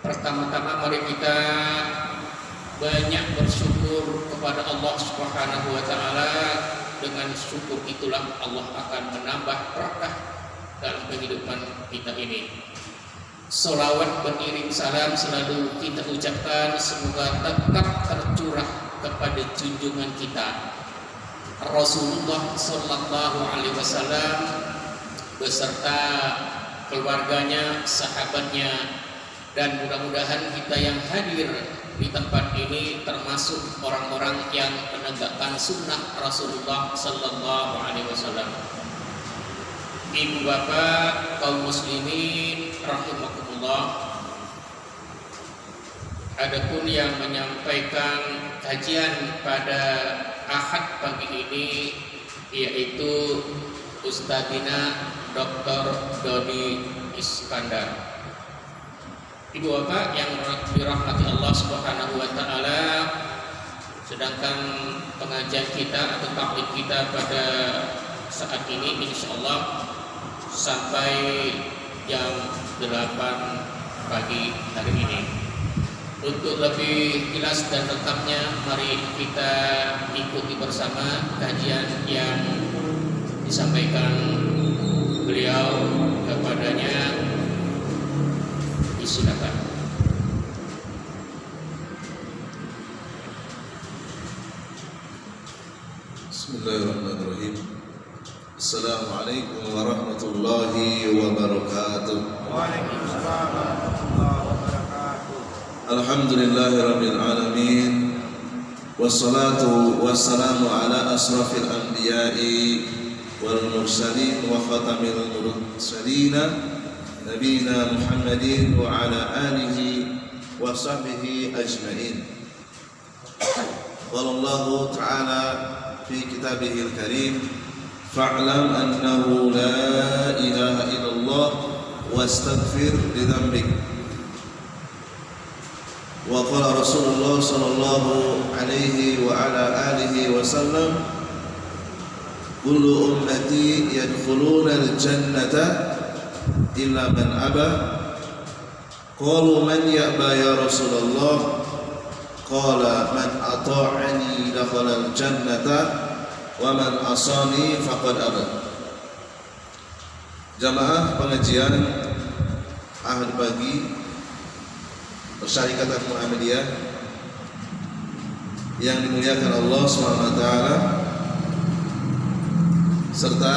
Pertama-tama mari kita banyak bersyukur kepada Allah Subhanahu wa taala. Dengan syukur itulah Allah akan menambah berkah dalam kehidupan kita ini. Salawat beriring salam selalu kita ucapkan, semoga tetap tercurah kepada junjungan kita Rasulullah sallallahu alaihi wasallam beserta keluarganya, sahabatnya, dan mudah-mudahan kita yang hadir di tempat ini termasuk orang-orang yang menegakkan sunnah Rasulullah sallallahu alaihi wasallam. Ibu bapak kaum muslimin rahimakumullah, adapun yang menyampaikan kajian pada Ahad pagi ini yaitu Ustadzina Dr. Dodi Iskandar. Ibu bapak yang dirahmati Allah Subhanahu wa taala, sedangkan pengajian kita atau taklim kita pada saat ini insyaallah sampai jam 8 pagi hari ini. Untuk lebih jelas dan lengkapnya mari kita ikuti bersama kajian yang disampaikan beliau kepadanya. Silakan. Bismillahirrahmanirrahim. Assalamualaikum warahmatullahi wabarakatuh. Waalaikumsalam warahmatullahi wabarakatuh. Alhamdulillahirabbil alamin. Wassalatu wassalamu ala asrafil anbiya'i wal mursalin wa khatamil mursalin Nabiyina Muhammadin wa ala alihi wa sahbihi ajma'in. Qala Allah Ta'ala fi kitabihil karim, fa'lam annahu la ilaha illallah wastaghfir li dhanbik. Wa qala Rasulullah sallallahu alaihi wa ala alihi wa sallam, kullu ummati yadkhuluna al-jannata illa man aba. Qalu man ya'ba ya Rasulullah? Qala man ata'ani dakhala al-jannata wa man asani faqad aba. Jamaah pengajian Ahad pagi Persyarikatan Muhammadiyah yang dimuliakan Allah SWT, serta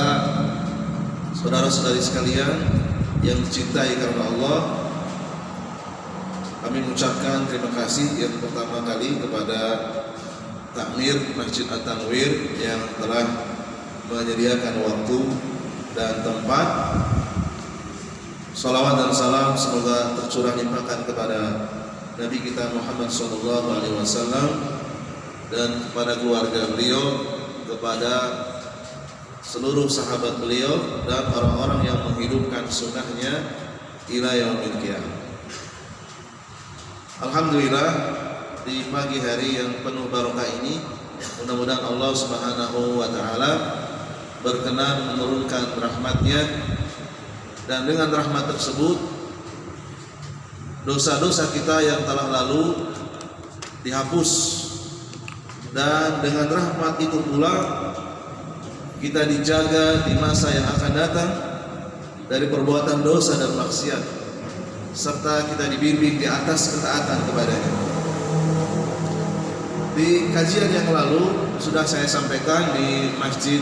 saudara-saudari sekalian yang dicintai karena Allah, kami mengucapkan terima kasih yang pertama kali kepada Takmir Masjid At-Tanwir yang telah menyediakan waktu dan tempat. Salawat dan salam semoga tercurah limpahkan kepada Nabi kita Muhammad SAW dan kepada keluarga beliau, kepada seluruh sahabat beliau dan orang-orang yang menghidupkan sunnahnya ila yaumil qiyamah. Alhamdulillah, di pagi hari yang penuh barokah ini, mudah-mudahan Allah Subhanahu wa taala berkenan menurunkan rahmat-Nya, dan dengan rahmat tersebut dosa-dosa kita yang telah lalu dihapus, dan dengan rahmat itu pula kita dijaga di masa yang akan datang dari perbuatan dosa dan maksiat, serta kita dibimbing di atas ketaatan kepada-Nya. Di kajian yang lalu sudah saya sampaikan di Masjid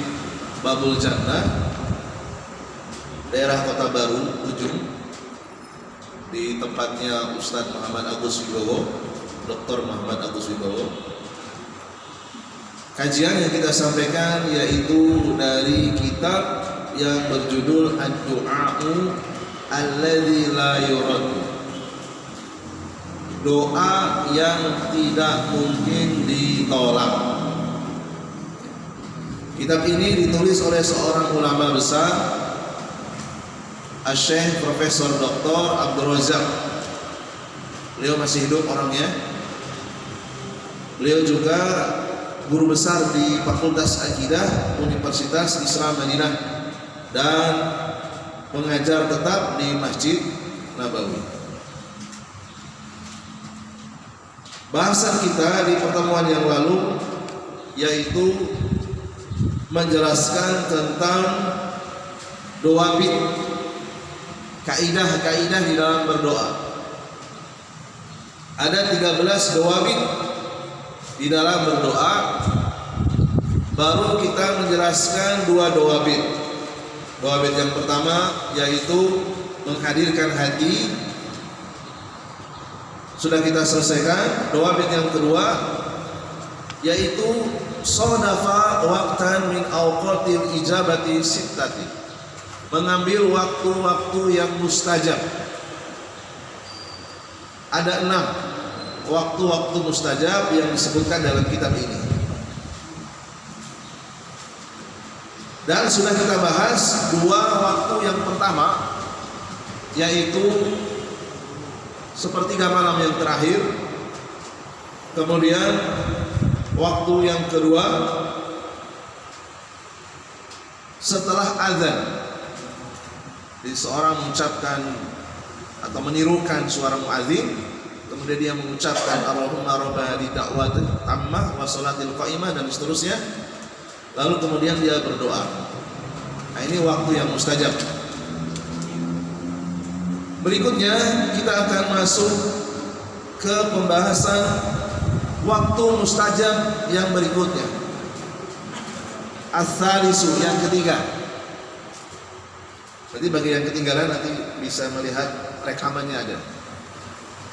Babul Jannah, daerah Kota Baru Ujung, di tempatnya Ustadz Muhammad Agus Wibowo, Dr. Muhammad Agus Wibowo. Kajian yang kita sampaikan yaitu dari kitab yang berjudul Ad-Du'a'u Alladzi La Yurad, doa yang tidak mungkin ditolak. Kitab ini ditulis oleh seorang ulama besar, Asy-Syaikh Profesor Dr. Abdul Razak. Beliau masih hidup orangnya. Beliau juga guru besar di Fakultas Akidah Universitas Islam Madinah dan pengajar tetap di Masjid Nabawi. Bahasan kita di pertemuan yang lalu yaitu menjelaskan tentang dawabit, kaidah-kaidah di dalam berdoa. Ada 13 dawabit di dalam berdoa. Baru kita menjelaskan 2 dawabit. Dawabit yang pertama yaitu menghadirkan hati, sudah kita selesaikan. Dawabit yang kedua yaitu sadafa waqtan min awqatil ijabati sittati, mengambil waktu-waktu yang mustajab. Ada 6 waktu-waktu mustajab yang disebutkan dalam kitab ini. Dan sudah kita bahas 2 waktu yang pertama, yaitu sepertiga malam yang terakhir. Kemudian waktu yang kedua setelah azan. Jadi seorang mengucapkan atau menirukan suara muadzin, kemudian dia mengucapkan Allahumma rabba di da'wat tammah wa salatil qa'imah dan seterusnya. Lalu kemudian dia berdoa. Nah, ini waktu yang mustajab. Berikutnya kita akan masuk ke pembahasan waktu mustajab yang berikutnya. Ats-tsalisu, yang ketiga. Berarti bagi yang ketinggalan nanti bisa melihat rekamannya ada.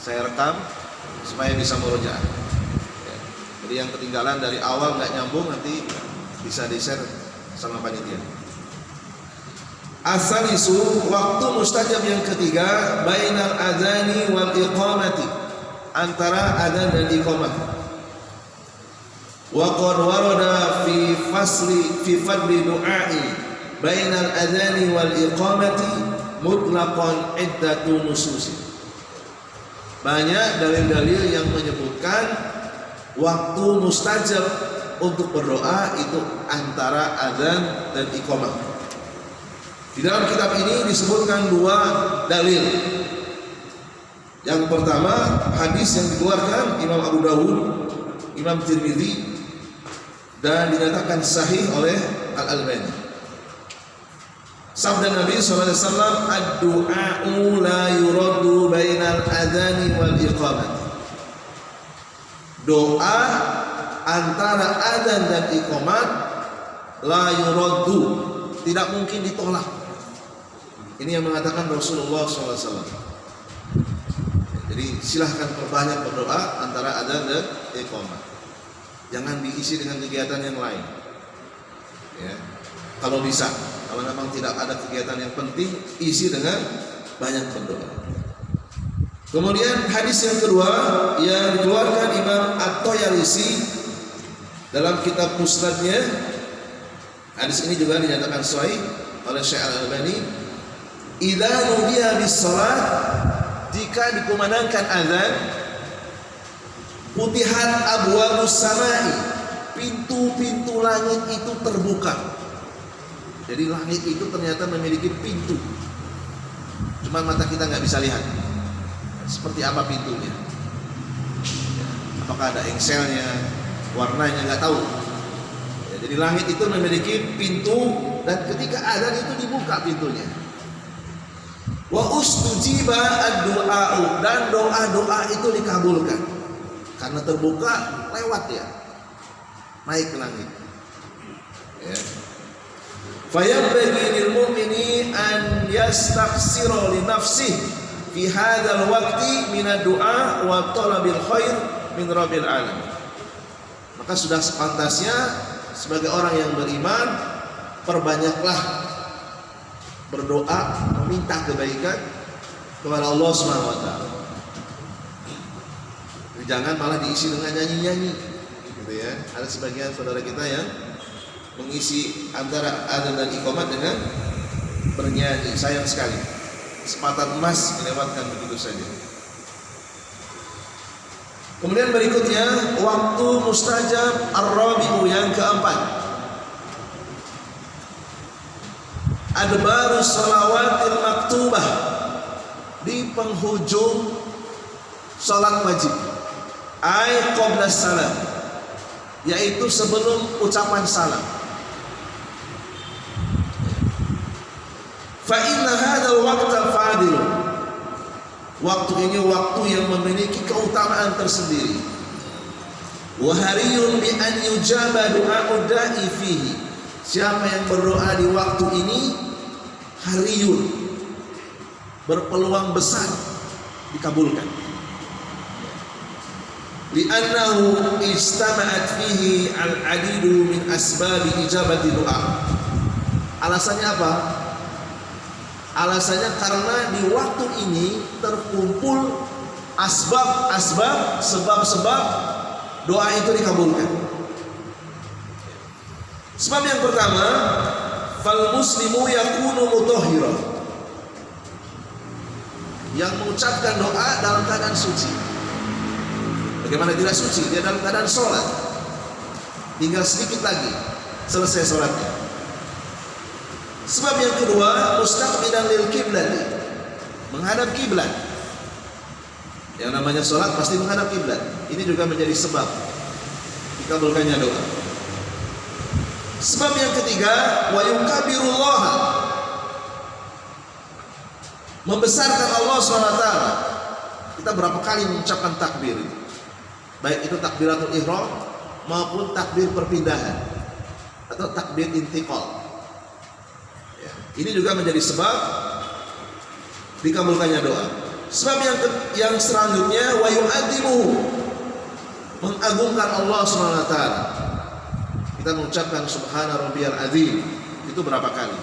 Saya rekam supaya bisa murojaah. Jadi yang ketinggalan dari awal nggak nyambung nanti bisa di-share sama panitia. Ats-tsalisu, waktu mustajab yang ketiga, bainal adzani wal iqamati, antara adzan dan iqamah. Wa qad warada fi fadli du'ai bainal adzani wal iqamati mutlaqan iddatu nusus. Banyak dalil-dalil yang menyebutkan waktu mustajab untuk berdoa itu antara adzan dan iqamah. Di dalam kitab ini disebutkan 2 dalil. Yang pertama, hadis yang dikeluarkan Imam Abu Dawud, Imam Tirmidzi, dan dinyatakan sahih oleh Al-Albani. Sabda Nabi SAW, ad-du'a'u la yuraddu bainal adzani wal iqamati. Doa antara adzan dan iqamat la yuraddu, tidak mungkin ditolak. Ini yang mengatakan Rasulullah SAW. Jadi silahkan perbanyak berdoa antara adzan dan iqamah. Jangan diisi dengan kegiatan yang lain. Ya, kalau bisa, kalau memang tidak ada kegiatan yang penting, isi dengan banyak berdoa. Kemudian hadis yang kedua yang dikeluarkan Imam At-Tayalisi dalam kitab Musnadnya. Hadis ini juga dinyatakan sahih oleh Syekh Al-Albani. Idza nudiya bis-shalah, jika dikumandangkan azan, futihat abwabus samai, pintu-pintu langit itu terbuka. Jadi langit itu ternyata memiliki pintu, cuma mata kita nggak bisa lihat seperti apa pintunya. Apakah ada engselnya, warnanya nggak tahu. Jadi langit itu memiliki pintu, dan ketika azan itu dibuka pintunya. Wa ustujiba ad-du'a'u, dan doa-doa itu dikabulkan. Karena terbuka, lewat ya, naik ke langit. Ya. Fayabbaghi lil mu'mini an yastaghsira li nafsihi fi hadzal waqti min ad-du'a wa talabil khair min rabbil alamin. Maka sudah sepantasnya sebagai orang yang beriman, perbanyaklah berdoa meminta kebaikan kepada Allah Subhanahu wa taala. Jangan malah diisi dengan nyanyi-nyanyi gitu ya. Ada sebagian saudara kita yang mengisi antara adzan dan iqamah dengan bernyanyi. Sayang sekali, kesempatan emas dilewatkan begitu saja. Kemudian berikutnya waktu mustajab ar-rabi'u, yang keempat, adbaru shalawatil maktubah, di penghujung salat wajib. Ai qabla salam, yaitu sebelum ucapan salam. Fa inna hadzal waqta fadil, waktu ini waktu yang memiliki keutamaan tersendiri. Wa hariyun bi an yujaba du'a'u da'i fihi, siapa yang berdoa di waktu ini hariyun, berpeluang besar dikabulkan. Li'annahu istama'at fihi al-'adidu min asbabi ijabati doa. Alasannya apa? Alasannya karena di waktu ini terkumpul asbab-asbab, sebab-sebab doa itu dikabulkan. Sebab yang pertama, fal muslimu yakunu mutahhira, yang mengucapkan doa dalam keadaan suci. Bagaimana tidak suci? Dia dalam keadaan sholat, tinggal sedikit lagi selesai sholatnya. Sebab yang kedua, mustaqbilan lil qiblat, menghadap kiblat. Yang namanya sholat pasti menghadap kiblat. Ini juga menjadi sebab dikabulkannya doa. Sebab yang ketiga, wa yukabirullah, membesarkan Allah SWT. Kita berapa kali mengucapkan takbir, baik itu takbiratul ihram maupun takbir perpindahan atau takbir intiqal. Ini juga menjadi sebab dikabulkannya doa. Sebab yang selanjutnya, wa yu'adhimuhu, mengagungkan Allah SWT. Kita mengucapkan subhana rabbiyal azim itu berapa kali?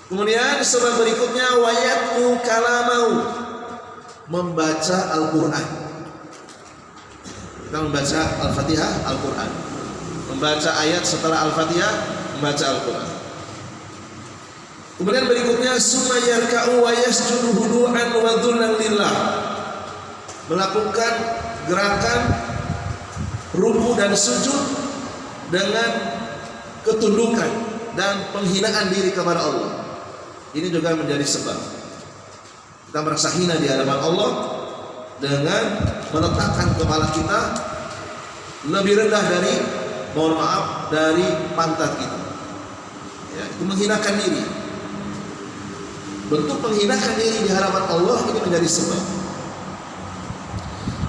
Kemudian sebab berikutnya, wa yatlu kalamahu, membaca Al-Qur'an. Kita membaca Al-Fatihah, Al-Qur'an. Membaca ayat setelah Al-Fatihah, membaca Al-Quran. Kemudian berikutnya, summa yarka'u wa yasjudu hudu'an wa dhullan lillah, melakukan gerakan ruku dan sujud dengan ketundukan dan penghinaan diri kepada Allah. Ini juga menjadi sebab kita merasa hina di hadapan Allah dengan meletakkan kepala kita lebih rendah dari, mohon maaf, dari pantat kita. Ya, itu menghinakan diri. Bentuk menghinakan diri di hadapan Allah ini menjadi sebab.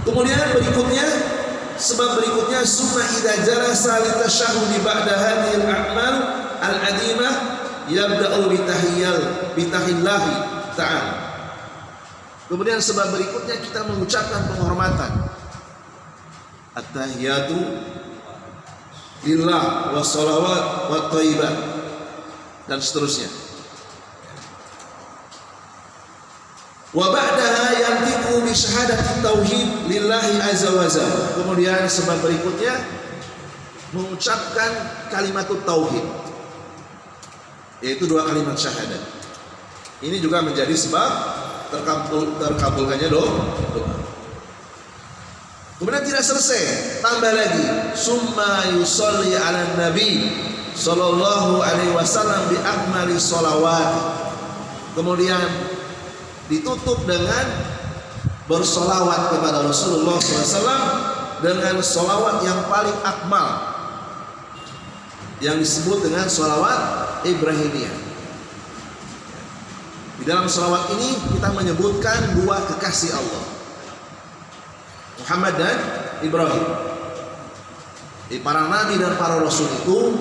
Kemudian berikutnya, sebab berikutnya, summa idza jalasa litashahhudi ba'da hadhil a'mal al-'azimah yabda'u bitahillahi ta'ala. Kemudian sebab berikutnya, kita mengucapkan penghormatan, at-tahiyatu lillah wa sholawat wa thayyibat, dan seterusnya. Wa ba'daha yantiqu bi syahadati tauhid lillahi azza wa jalla. Kemudian sebab berikutnya, mengucapkan kalimat tauhid, yaitu dua kalimat syahadat. Ini juga menjadi sebab terkabulkannya doa. Kemudian tidak selesai, tambah lagi, summa yusolli ala nabi sallallahu alaihi wasallam bi akmali sholawat. Kemudian ditutup dengan bersolawat kepada Rasulullah SAW dengan solawat yang paling akmal, yang disebut dengan solawat Ibrahimiyah. Di dalam solawat ini kita menyebutkan dua kekasih Allah, Muhammad dan Ibrahim. Para nabi dan para rasul itu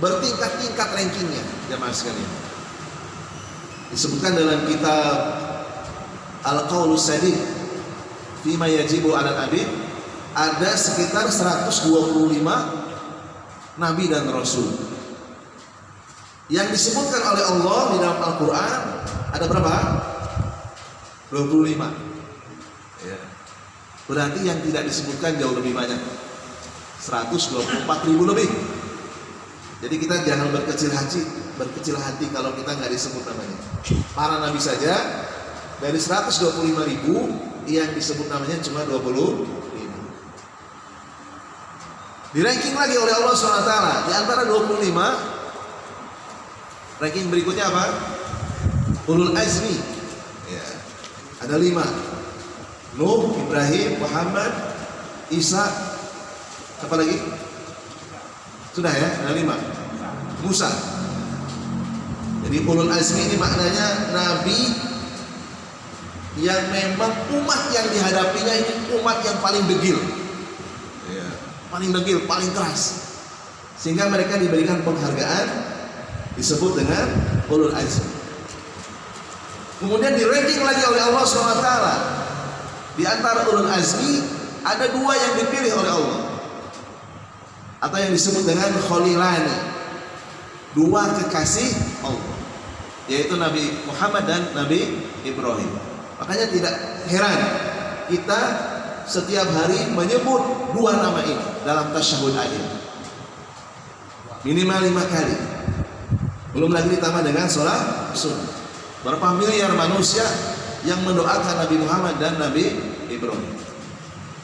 bertingkat-tingkat rankingnya, jemaah sekalian. Disebutkan dalam kitab Al-Qaulus Sadid Fima Yajibu Alal Abid, ada sekitar 125 nabi dan rasul. Yang disebutkan oleh Allah di dalam Al-Quran ada berapa? 25. Ya. Berarti yang tidak disebutkan jauh lebih banyak, 124.000 lebih. Jadi kita jangan berkecil hati kalau kita nggak disebut namanya. Para nabi saja dari 125.000 yang disebut namanya cuma 25. Di ranking lagi oleh Allah SWT di antara 25, ranking berikutnya apa? Ulul azmi. Ya, ada 5. Nuh, Ibrahim, Muhammad, Isa, apa lagi? Sudah ya, ada 5. Musa. Jadi ulul azmi ini maknanya nabi yang memang umat yang dihadapinya ini umat yang paling degil, paling degil, paling keras, sehingga mereka diberikan penghargaan disebut dengan ulul azmi. Kemudian di ranking lagi oleh Allah SWT. Di antara ulul azmi ada 2 yang dipilih oleh Allah, atau yang disebut dengan khalilani, 2 kekasih Allah, yaitu Nabi Muhammad dan Nabi Ibrahim. Makanya tidak heran kita setiap hari menyebut 2 nama ini dalam tasyahud akhir minimal 5 kali. Belum lagi ditambah dengan sholat sunnah. Berapa miliar manusia yang mendoakan Nabi Muhammad dan Nabi Ibrahim.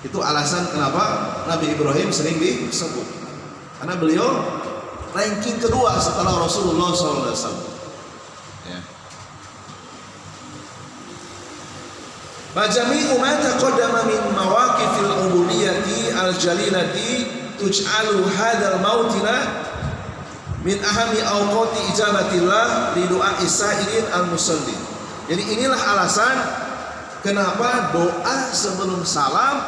Itu alasan kenapa Nabi Ibrahim sering disebut, karena beliau ranking kedua setelah Rasulullah SAW. Ya. Majami'u ma taqaddama min mawaqifil ubudiyyati al-jalilati tuj'alu hadzal mautina min ahami awqati ijabatillah li du'a'i sa'irin al-musallin. Jadi inilah alasan kenapa doa sebelum salam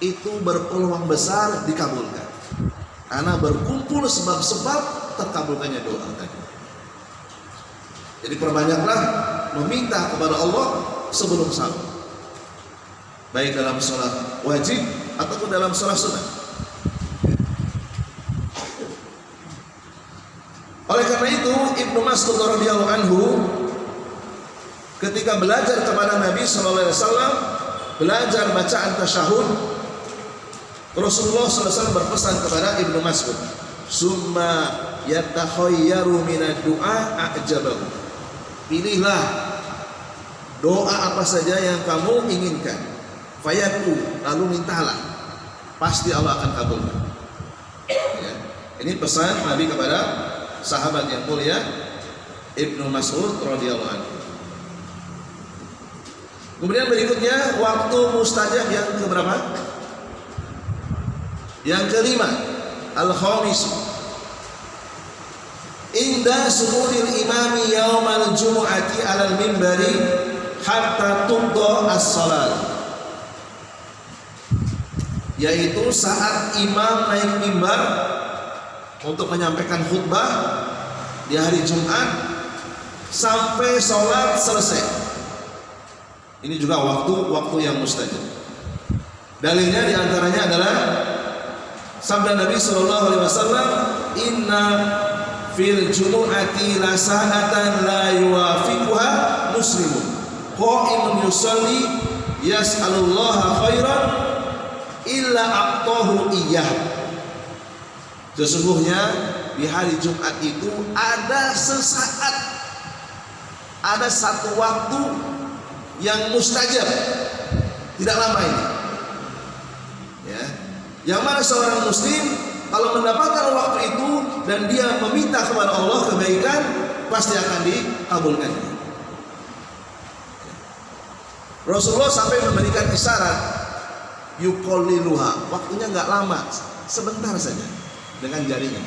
itu berpeluang besar dikabulkan, karena berkumpul sebab-sebab terkabulkannya doa tadi. Jadi perbanyaklah meminta kepada Allah sebelum salam, baik dalam sholat wajib ataupun dalam sholat sunnah. Oleh karena itu Ibnu Mas'ud radhiyallahu anhu ketika belajar kepada Nabi sallallahu alaihi wasallam, belajar bacaan tasyahud, Rasulullah sallallahu alaihi wasallam berpesan kepada Ibnu Mas'ud, "Summa yatakhayyaru minad du'a a'jabahu." Pilihlah doa apa saja yang kamu inginkan, fayatu, lalu mintalah, pasti Allah akan kabulkan. Ya. Ini pesan Nabi kepada sahabat yang mulia Ibnu Mas'ud radhiyallahu anhu. Kemudian berikutnya waktu mustajab yang keberapa? Yang kelima, al-khamis. Inda suhuril imami yaumal jumu'ati alal mimbari hatta tuqda as-salat. Yaitu saat imam naik mimbar untuk menyampaikan khutbah di hari Jumat sampai sholat selesai. Ini juga waktu yang mustajab. Dalilnya diantaranya adalah sabda Nabi Sallallahu Alaihi Wasallam, "Inna fil jumu'ati la sa'atan la yuwafiquha muslimun qa'imun yusalli yas'alullaha khairan illa a'tahu iyyah." Sesungguhnya di hari Jumat itu ada sesaat, ada satu waktu yang mustajab, tidak lama ini. Ya, yang mana seorang muslim kalau mendapatkan waktu itu dan dia meminta kepada Allah kebaikan, pasti akan dikabulkan. Rasulullah sampai memberikan isyarat yuqalliluha, waktunya nggak lama, sebentar saja dengan jarinya,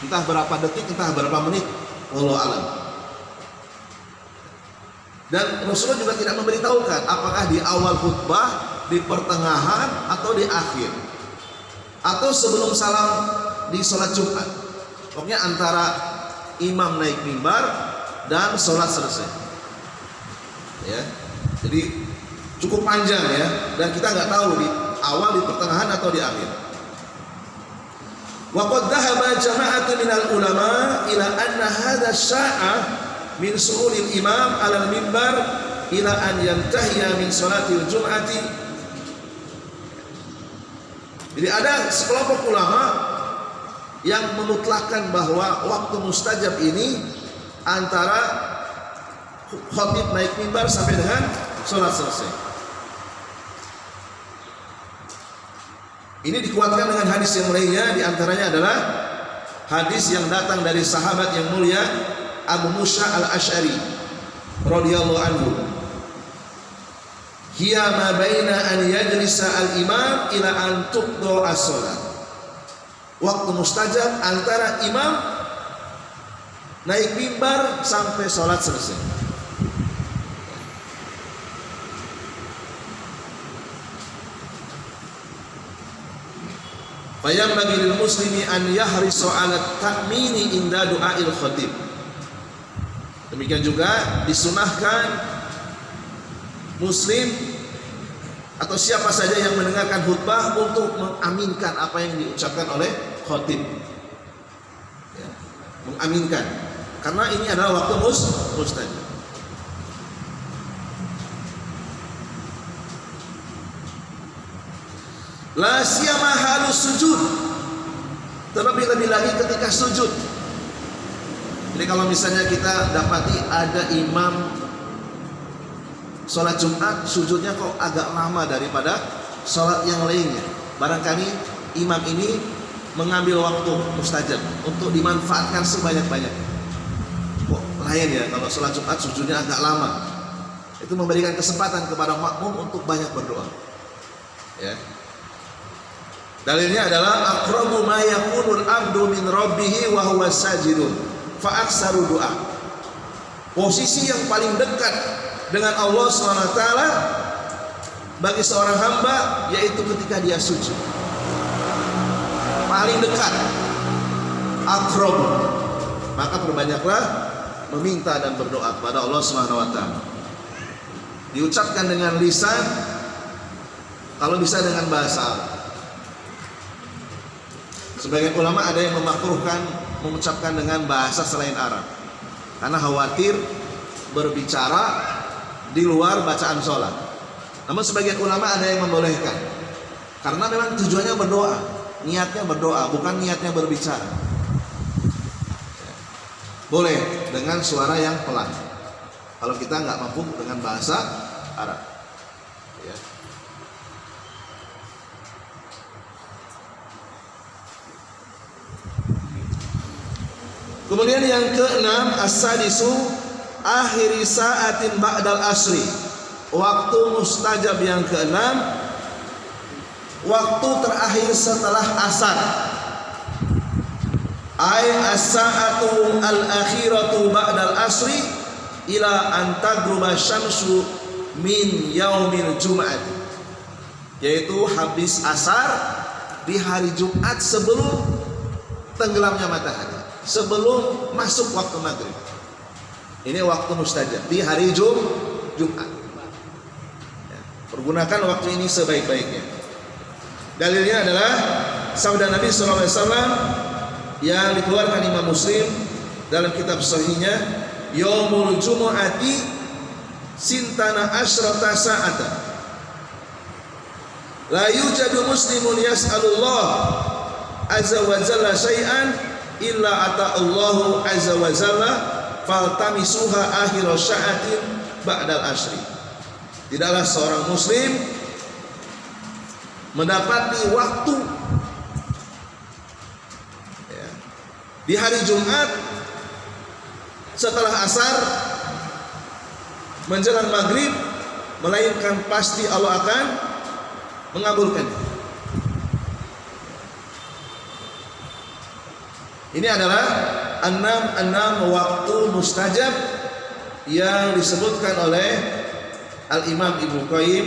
entah berapa detik, entah berapa menit, wallahu alam. Dan Rasulullah juga tidak memberitahukan apakah di awal khutbah, di pertengahan, atau di akhir, atau sebelum salam di sholat Jumat. Pokoknya antara imam naik mimbar dan sholat selesai. Ya, jadi cukup panjang ya, dan kita nggak tahu di awal, di pertengahan, atau di akhir. Wa qad dhahaba jama'atun minal ulama ila anna hadha sya'ah min su'ulil imam 'alal mimbar ila an yantahiya min sholatil jum'ati. Jadi ada sekelompok ulama yang memutlakkan bahwa waktu mustajab ini antara khatib naik mimbar sampai dengan sholat selesai. Ini dikuatkan dengan hadis yang lainnya, diantaranya adalah hadis yang datang dari sahabat yang mulia Abu Musa al-Asy'ari radhiyallahu anhu. hiya ma baina an yajlisa al-imam ila an tuqda as-shalah. Waktu mustajab antara imam naik mimbar sampai sholat selesai. Fayambaghi lil muslimi an yahrisu 'ala ta'mini inda du'ail khatib. Demikian juga disunahkan muslim atau siapa saja yang mendengarkan khutbah untuk mengaminkan apa yang diucapkan oleh khatib. Ya, mengaminkan. Karena ini adalah waktu mustajab. La siyama halus sujud. Terlebih lagi ketika sujud. Jadi kalau misalnya kita dapati ada imam sholat Jumat, sujudnya kok agak lama daripada sholat yang lainnya, barangkali imam ini mengambil waktu mustajab untuk dimanfaatkan sebanyak-banyaknya. Kok lain ya kalau sholat Jumat sujudnya agak lama. Itu memberikan kesempatan kepada makmum untuk banyak berdoa. Ya. Dalilnya adalah aqrabu ma yakunul abdu min rabbih wa huwa sajidun fa aktsaru du'a. Posisi yang paling dekat dengan Allah SWT bagi seorang hamba yaitu ketika dia sujud. Paling dekat, aqrabu. Maka perbanyaklah meminta dan berdoa kepada Allah SWT. Diucapkan dengan lisan, kalau bisa dengan bahasa Arab. Sebagian ulama ada yang memakruhkan mengucapkan dengan bahasa selain Arab karena khawatir berbicara di luar bacaan sholat. Namun sebagian ulama ada yang membolehkan karena memang tujuannya berdoa, niatnya berdoa, bukan niatnya berbicara. Boleh dengan suara yang pelan kalau kita nggak mampu dengan bahasa Arab. Ya. Kemudian yang keenam, as-sadisu akhiri sa'atin ba'dal asri. Waktu mustajab yang keenam, waktu terakhir setelah asar. Ay as-sa'atu al-akhiratu ba'dal asri ila an tagruba syamsu min yaumil jum'at. Yaitu habis asar di hari Jumat sebelum tenggelamnya matahari, sebelum masuk waktu maghrib. Ini waktu mustajab di hari Jumat. Ya, pergunakan waktu ini sebaik-baiknya. Dalilnya adalah sabda Nabi SAW yang dikeluarkan Imam Muslim dalam kitab sahihnya, yaumul jumu'ati sintana asyrata sa'atan la yujadu muslimun yas'alullah azza wa jalla syai'an illa ata'allahu azza wa jalla faltamisuha akhir sya'atin ba'dal asri. Tidaklah seorang muslim mendapati waktu ya, di hari Jumat setelah asar menjelang maghrib, melainkan pasti Allah akan mengabulkan. Ini adalah enam waktu mustajab yang disebutkan oleh Al-Imam Ibnu Qayyim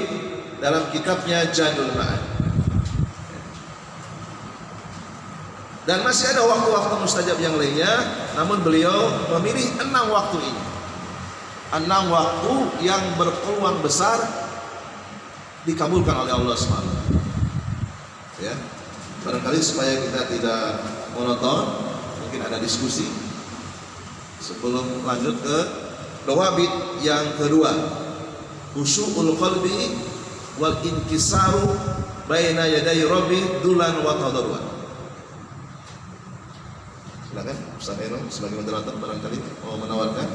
dalam kitabnya Zadul Ma'ad. Dan masih ada waktu-waktu mustajab yang lainnya, namun beliau memilih 6 waktu ini. 6 waktu yang berpeluang besar dikabulkan oleh Allah SWT. Ya, barangkali supaya kita tidak monoton, mungkin ada diskusi sebelum lanjut ke dawabit yang kedua, khusyu'ul qalbi wal inkisaru baina yaday rabbi dulan wa tadarruan. Silakan Ustaz Eno sebagai moderator barangkali mau menawarkan.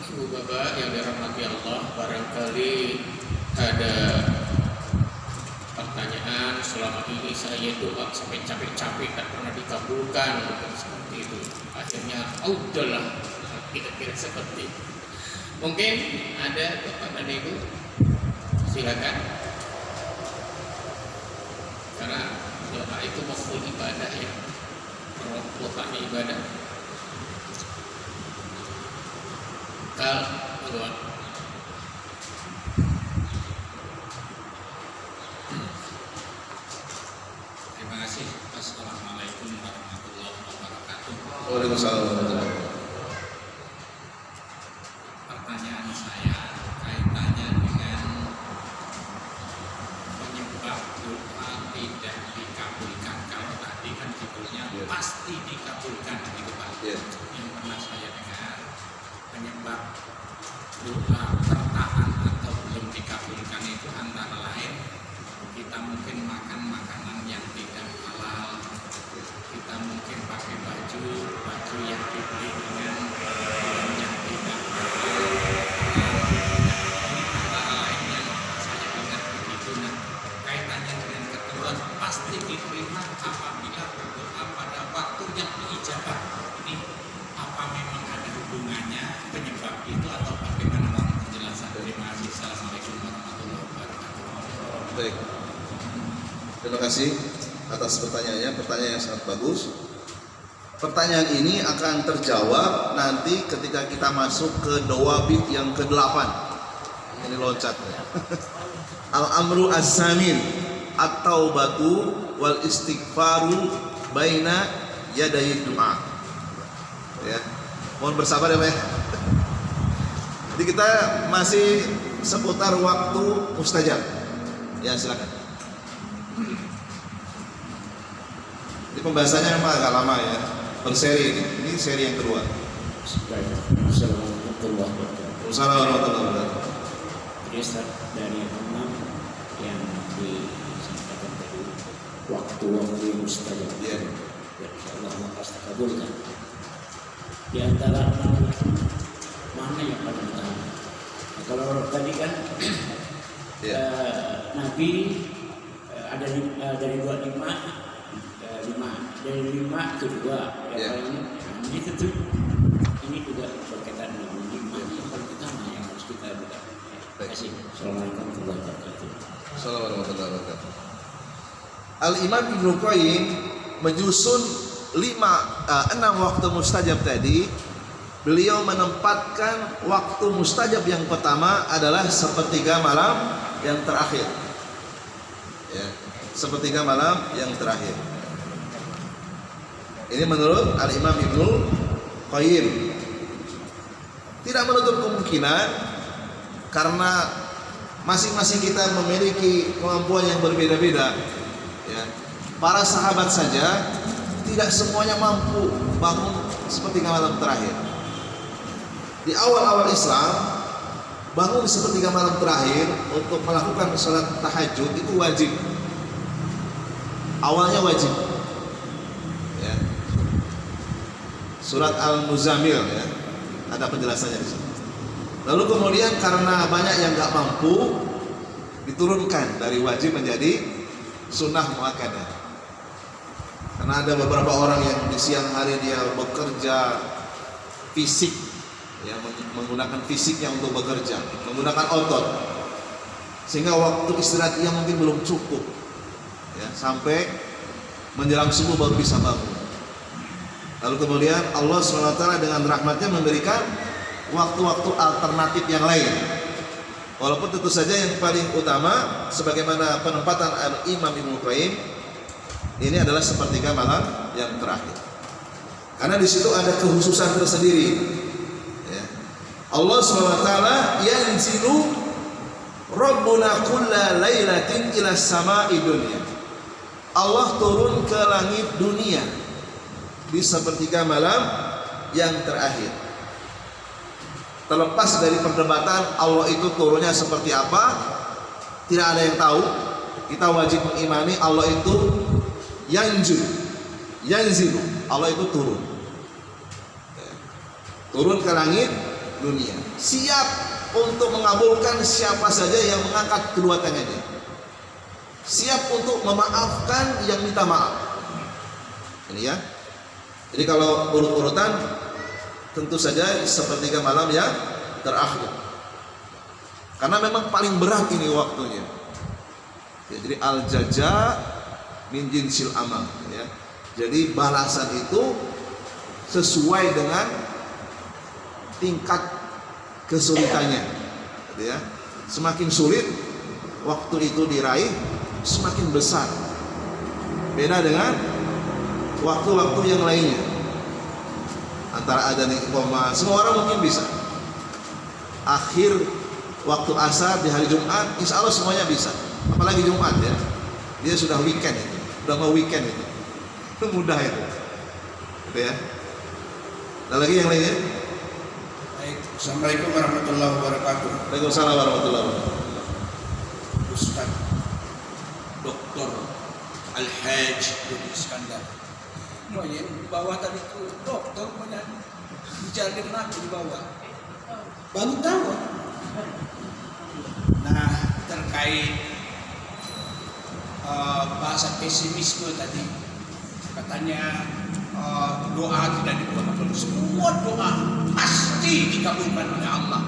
Ibu bapak yang dirahmati Allah, barangkali ada pertanyaan, selama ini saya doa sampai capek-capek tak pernah dikabulkan, seperti itu. Akhirnya udahlah, kira-kira seperti itu. Mungkin ada Bapak dan Ibu Silakan. Karena doa itu mafhum ibadah ya, merupakan ibadah. Kalau terima kasih. Assalamualaikum warahmatullahi wabarakatuh. Waalaikumsalam warahmatullahi wabarakatuh. Pertanyaan saya kaitannya dengan penyebab doa tidak dikabulkan. Kalau tadi kan judulnya pasti dikabulkan gitu Pak. Yang pernah saya dengar, penyebab doa tertahan atau belum dikabulkan itu antara lain kita mungkin makan makanan yang tidak halal, kita mungkin pakai baju yang dibeli dengan yang tidak halal. Ini antara lain yang saya ingat begitu. Nah, kaitannya dengan ketentuan pasti diterima apabila berdoa pada waktu yang diijabah. Ini apa memang ada hubungannya penyebab itu atau bagaimana penjelasan? Terima kasih. Assalamualaikum warahmatullahi wabarakatuh. Baik. Terima kasih atas pertanyaannya, pertanyaan yang sangat bagus. Pertanyaan ini akan terjawab nanti ketika kita masuk ke dawabit yang ke-8. Ini loncat. Al-amru as-samin at-taubatu wal istighfaru baina yaday du'a. Ya. Mohon bersabar ya, Pak. Jadi kita masih seputar waktu mustajab. Ya, silakan. Ini pembahasannya memang agak lama ya, berseri ini seri yang kedua. Assalamualaikum warahmatullahi wabarakatuh. Jadi start dari yang 6 yang disampaikan tadi, waktu mustajab. Ya. Ya, insyaallah Allah pasti kabulkan. Di antara 6 mana yang paling utama? Nah, kalau tadi kan Nabi ada dari 25 dari 5 ke 2 yang paling ini tentu ini juga berkaitan dengan 5 yang paling utama yang harus kita buka. Terima kasih. Assalamualaikum warahmatullahi wabarakatuh. Assalamualaikum warahmatullahi wabarakatuh. Al-Imam Ibnu Qayyim menyusun 6 waktu mustajab tadi. Beliau menempatkan waktu mustajab yang pertama adalah sepertiga malam yang terakhir. Ya, sepertiga malam yang terakhir. Ini menurut Al-Imam Ibnu Qayyim. Tidak menutup kemungkinan karena masing-masing kita memiliki kemampuan yang berbeda-beda. Ya. Para sahabat saja tidak semuanya mampu bangun sepertiga malam terakhir. Di awal-awal Islam, bangun sepertiga malam terakhir untuk melakukan sholat tahajud itu wajib. Awalnya wajib. Ya. Surat Al-Muzammil ya, ada penjelasannya di sini. Lalu kemudian karena banyak yang nggak mampu, diturunkan dari wajib menjadi sunnah muakkadah. Karena ada beberapa orang yang di siang hari dia bekerja fisik, ya, menggunakan fisiknya untuk bekerja, menggunakan otot, sehingga waktu istirahat dia mungkin belum cukup, ya, sampai menjelang subuh baru bisa bangun. Lalu kemudian Allah SWT dengan rahmatnya memberikan waktu-waktu alternatif yang lain. Walaupun tentu saja yang paling utama sebagaimana penempatan Al-Imam Ibnu Qayyim ini adalah sepertiga malam yang terakhir. Karena di situ ada kekhususan tersendiri. Ya. Allah SWT yanzilu Rabbuna kulla lailatin ila sama'i dunya. Allah turun ke langit dunia di sepertiga malam yang terakhir. Terlepas dari perdebatan Allah itu turunnya seperti apa, tidak ada yang tahu. Kita wajib mengimani Allah itu yanzilu, Allah itu turun, turun ke langit dunia, siap untuk mengabulkan siapa saja yang mengangkat kedua tangannya, siap untuk memaafkan yang minta maaf. Ini ya. Jadi kalau urut-urutan tentu saja sepertiga malam yang terakhir. Karena memang paling berat ini waktunya. Ya, jadi al-jaza min jinsil amal, ya. Jadi balasan itu sesuai dengan tingkat kesulitannya, gitu ya. Semakin sulit waktu itu diraih, semakin besar. Beda dengan waktu-waktu yang lainnya. Antara adzan dan iqamah, semua orang mungkin bisa. Akhir waktu asar di hari Jumat, insya Allah semuanya bisa. Apalagi Jumat, ya, dia sudah weekend itu, sudah mau weekend itu mudah itu, gitu ya. Ada lagi yang lainnya? Baik, Assalamualaikum warahmatullahi wabarakatuh. Waalaikumsalam warahmatullahi wabarakatuh. Ustaz Dr. Al-Hajj Dodi Iskandar. Yang di bawah tadi itu dokter banyak bicara lagi di bawah. Baru tahu. Nah, terkait bahasa pesimisme tadi, katanya doa tidak dikabulkan. Semua doa pasti dikabulkan oleh Allah.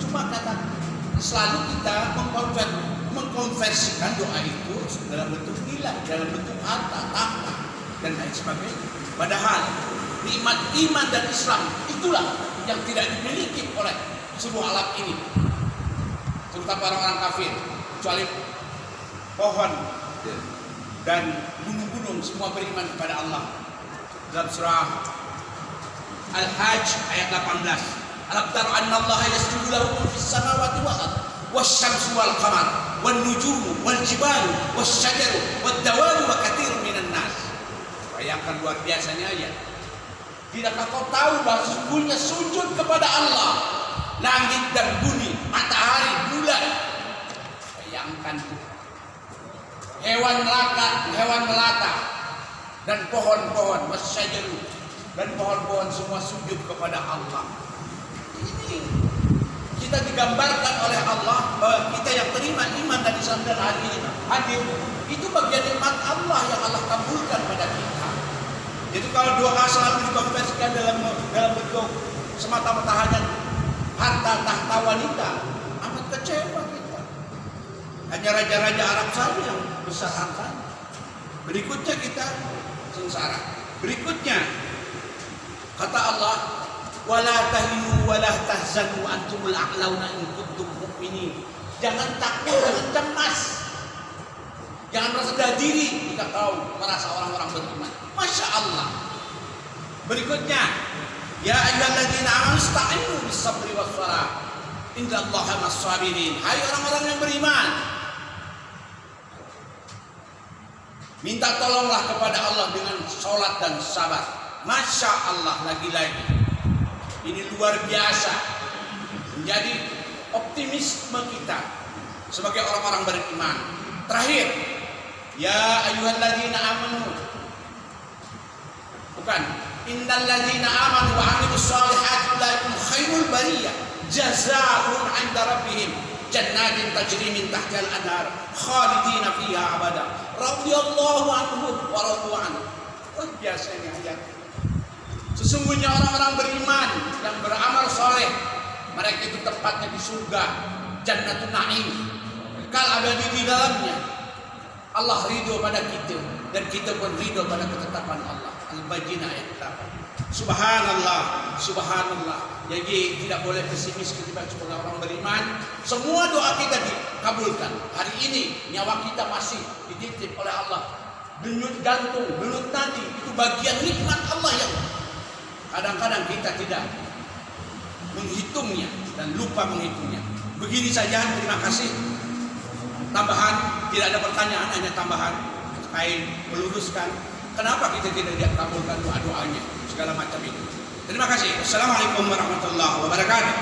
Cuma kata selalu kita mengkonversikan doa itu dalam bentuk nilai, dalam bentuk harta, tahta, dan lain sebagainya. Padahal nikmat iman dan Islam itulah yang tidak dimiliki oleh seluruh alam ini, terutama orang-orang kafir, kecuali pohon dan gunung-gunung semua beriman kepada Allah. Dalam surah Al-Hajj ayat 18, alam tara anna Allah yasjudu lahu man fis samawati wal ardh wasyamsu wal qamar wan nujumu wal jibalu wasyajaru wad dawabu wa katsirun minan nas. Bayangkan luar biasanya ya. Tidakkah kau tahu bahwa sesungguhnya sujud kepada Allah langit dan bumi, matahari, bulan. Bayangkan hewan melata dan pohon-pohon wasyajaru dan pohon-pohon semua sujud kepada Allah. Ini kita digambarkan oleh Allah bahwa kita yang terima iman dan Islam dan hari ini hadir itu bagian nikmat Allah yang Allah kabulkan pada kita. Jadi kalau doa selalu dikonversikan dalam bentuk semata-mata hanya harta tahta wanita, amat kecewa kita. Hanya raja-raja Arab saja yang besar hartanya. Berikutnya kita sengsara. Berikutnya kata Allah, wala tahinu wala tahzanu antumul a'launa in kuntum mu'minin. Jangan takut, jangan cemas. Jangan merasa diri jika kau merasa orang-orang beriman. Masya Allah. Berikutnya, ya ayyuhalladzina amanu ista'inu bis-sabri was-shalah. Innallaha mas-sabirin. Hai orang-orang yang beriman, minta tolonglah kepada Allah dengan sholat dan sabar. Masya Allah, lagi-lagi ini luar biasa menjadi optimisme kita sebagai orang-orang beriman. Terakhir, ya ayyuhalladzina amanu, bukan, innalladzina amanu wa amilus solihati ulaikum khairul bariyah jazaa'uhum 'inda rabbihim jannatin tajri min tahtiha al-anhar khalidina fiha abada radhiyallahu anhum wa radu anhu. Oh, biasa ini ayat. Sesungguhnya orang-orang beriman yang beramal soleh, mereka itu tempatnya di surga, Jannatun Na'im, kekal abadi di dalamnya. Allah ridho pada kita dan kita pun ridho pada ketetapan Allah. Al-Baqarah ayat 8. Subhanallah, subhanallah. Jadi tidak boleh pesimis ketika sebagai orang beriman. Semua doa kita dikabulkan. Hari ini nyawa kita masih dititip oleh Allah. Denyut jantung, denyut nadi itu bagian nikmat Allah yang kadang-kadang kita tidak menghitungnya dan lupa menghitungnya. Begini saja, terima kasih. Tambahan, tidak ada pertanyaan, hanya tambahan terkait meluruskan kenapa kita tidak dikabulkan doa-doanya segala macam itu. Terima kasih. Assalamualaikum warahmatullahi wabarakatuh.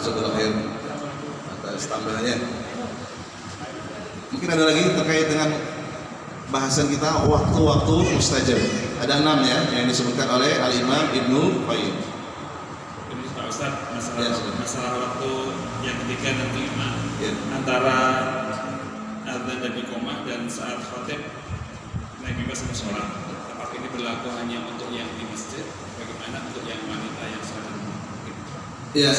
Setelah akhir atas tambahannya. Mungkin ada lagi terkait dengan bahasan kita waktu-waktu mustajab. Ada 6 ya yang disebutkan oleh Al-Imam Ibnu Qayyim. Ini Pak Ustaz, Ya, masalah waktu yang ketiga dan kelima, ya, antara adzan dan iqamah dan saat khatib naik mimbar sama sholat. Apakah ini berlaku hanya untuk yang di masjid? Bagaimana untuk yang wanita yang sholat? ya.